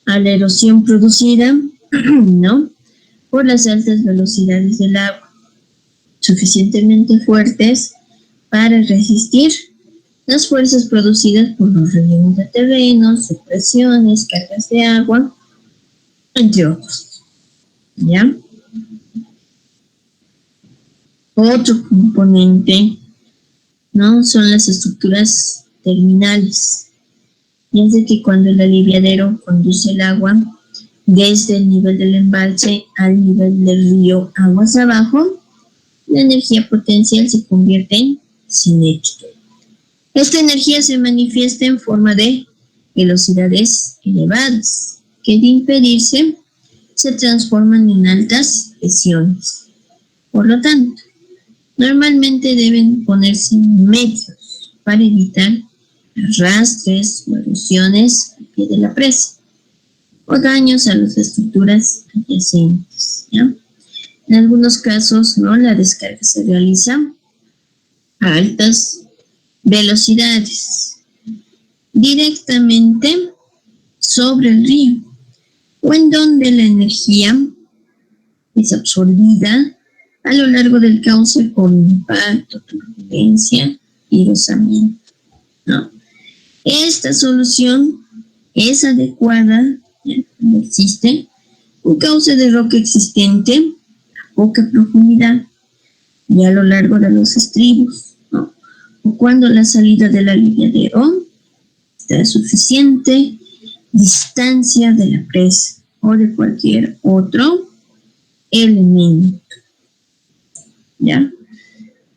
a la erosión producida, ¿no?, por las altas velocidades del agua, suficientemente fuertes para resistir las fuerzas producidas por los rellenos de terrenos, supresiones, cargas de agua, entre otros. ¿Ya? Otro componente, ¿no?, son las estructuras terminales. Y es de que cuando el aliviadero conduce el agua desde el nivel del embalse al nivel del río aguas abajo, la energía potencial se convierte en cinética. Esta energía se manifiesta en forma de velocidades elevadas, que de impedirse se transforman en altas presiones. Por lo tanto, normalmente deben ponerse medios para evitar arrastres o erosiones al pie de la presa o daños a las estructuras adyacentes, ¿ya? En algunos casos, ¿no?, la descarga se realiza a altas velocidades, directamente sobre el río, o en donde la energía es absorbida a lo largo del cauce por impacto, turbulencia y rozamiento, ¿no? Esta solución es adecuada cuando existe un cauce de roca existente a poca profundidad y a lo largo de los estribos, ¿no?, o cuando la salida del aliviadero está a suficiente distancia de la presa o de cualquier otro elemento, ¿ya?,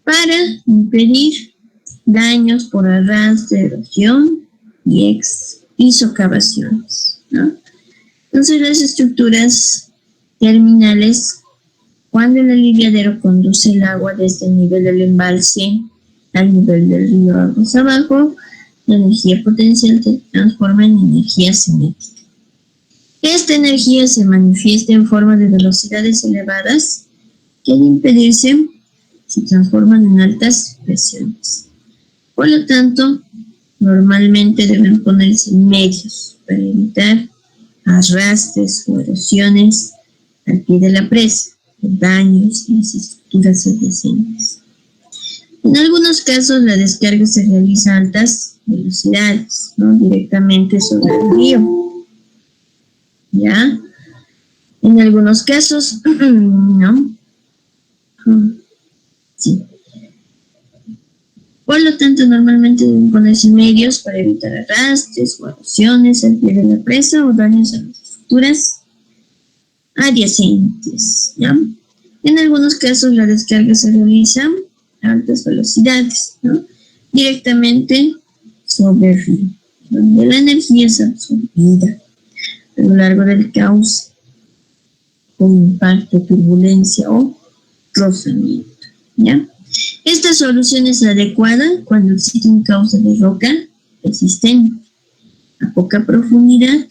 para impedir daños por arrastre, erosión y socavaciones, ¿no? Entonces, las estructuras terminales, cuando el aliviadero conduce el agua desde el nivel del embalse al nivel del río aguas abajo, la energía potencial se transforma en energía cinética. Esta energía se manifiesta en forma de velocidades elevadas que, al impedirse, se transforman en altas presiones. Por lo tanto, normalmente deben ponerse medios para evitar arrastres o erosiones al pie de la presa, daños en las estructuras adyacentes. En algunos casos, la descarga se realiza a altas velocidades, ¿no?, directamente sobre el río, ¿ya? En algunos casos, ¿no? Sí. Por lo tanto, normalmente deben ponerse medios para evitar arrastres o erosiones al pie de la presa o daños a las estructuras adyacentes, ¿ya? En algunos casos, la descarga se realiza a altas velocidades, ¿no?, directamente sobre el río, donde la energía es absorbida a lo largo del cauce con impacto, turbulencia o rozamiento, ¿ya? Esta solución es adecuada cuando existe un cauce de roca resistente a poca profundidad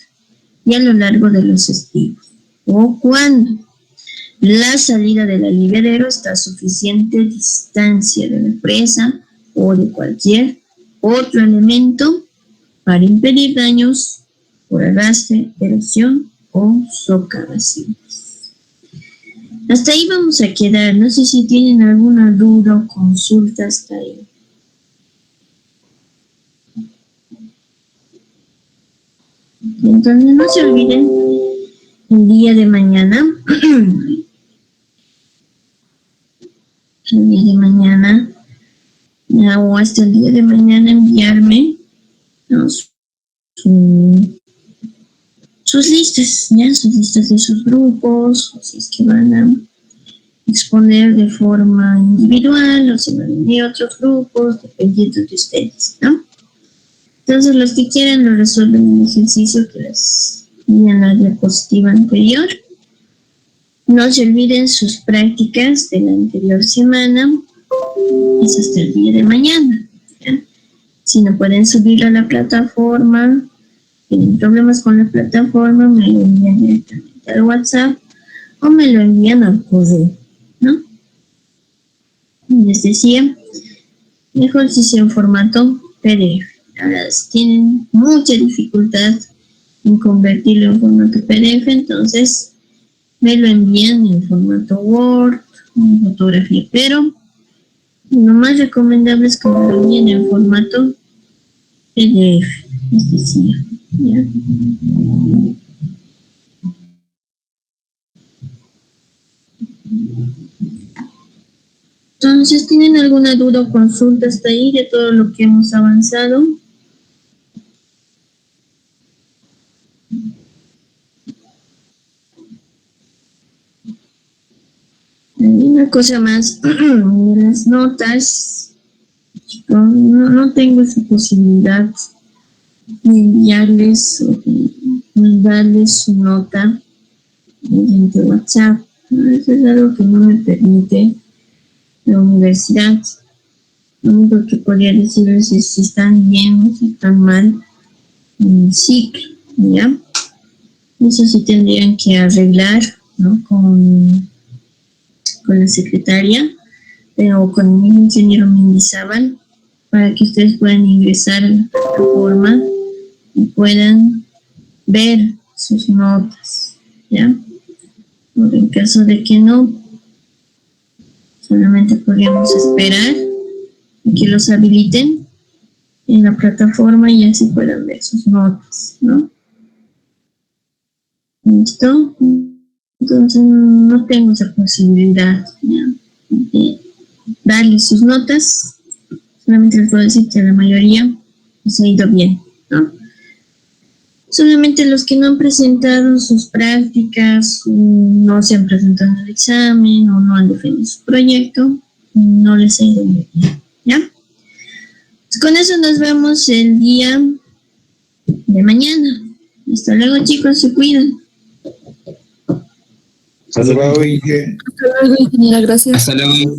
y a lo largo de los estribos, o cuando la salida del aliviadero está a suficiente distancia de la presa o de cualquier otro elemento para impedir daños por arrastre, erosión o socavaciones. Hasta ahí vamos a quedar. No sé si tienen alguna duda o consulta hasta ahí. Entonces, no se olviden, el día de mañana, o hasta el día de mañana, enviarme, ¿no?, sus listas, ¿ya? Sus listas de sus grupos, o si es que van a exponer de forma individual o si van a unir otros grupos, dependiendo de ustedes, ¿no? Entonces, los que quieran lo resuelven en el ejercicio que les vi en la diapositiva anterior. No se olviden sus prácticas de la anterior semana, es hasta el día de mañana, ¿ya? Si no pueden subirlo a la plataforma, tienen problemas con la plataforma, me lo envían directamente al WhatsApp o me lo envían al correo, ¿no? Les decía, mejor si sea en formato PDF. Ahora, si tienen mucha dificultad en convertirlo en formato PDF, entonces me lo envían en formato Word, en fotografía, pero lo más recomendable es que me lo envíen en formato PDF, les decía, ¿ya? Entonces, ¿tienen alguna duda o consulta hasta ahí de todo lo que hemos avanzado? Y una cosa más, las notas, no tengo esa posibilidad de enviarles o de mandarles su nota mediante WhatsApp. Eso es algo que no me permite la universidad. Lo único que podría decirles es si están bien o si están mal en el ciclo, ¿ya? Eso sí tendrían que arreglar, ¿no? con la secretaria, pero con el mismo ingeniero Mendizábal, para que ustedes puedan ingresar a la plataforma y puedan ver sus notas, ¿ya? Por en caso de que no, solamente podríamos esperar a que los habiliten en la plataforma y así puedan ver sus notas, ¿no? ¿Listo? Entonces no tengo esa posibilidad, ¿ya? De darles sus notas. Solamente les puedo decir que la mayoría se ha ido bien, ¿no? Solamente los que no han presentado sus prácticas, no se han presentado en el examen o no han defendido su proyecto, no les ha ido muy bien, ¿ya? Pues con eso nos vemos el día de mañana. Hasta luego, chicos, se cuidan. Hasta luego, Inge. Hasta luego, ingeniera, gracias. Hasta luego.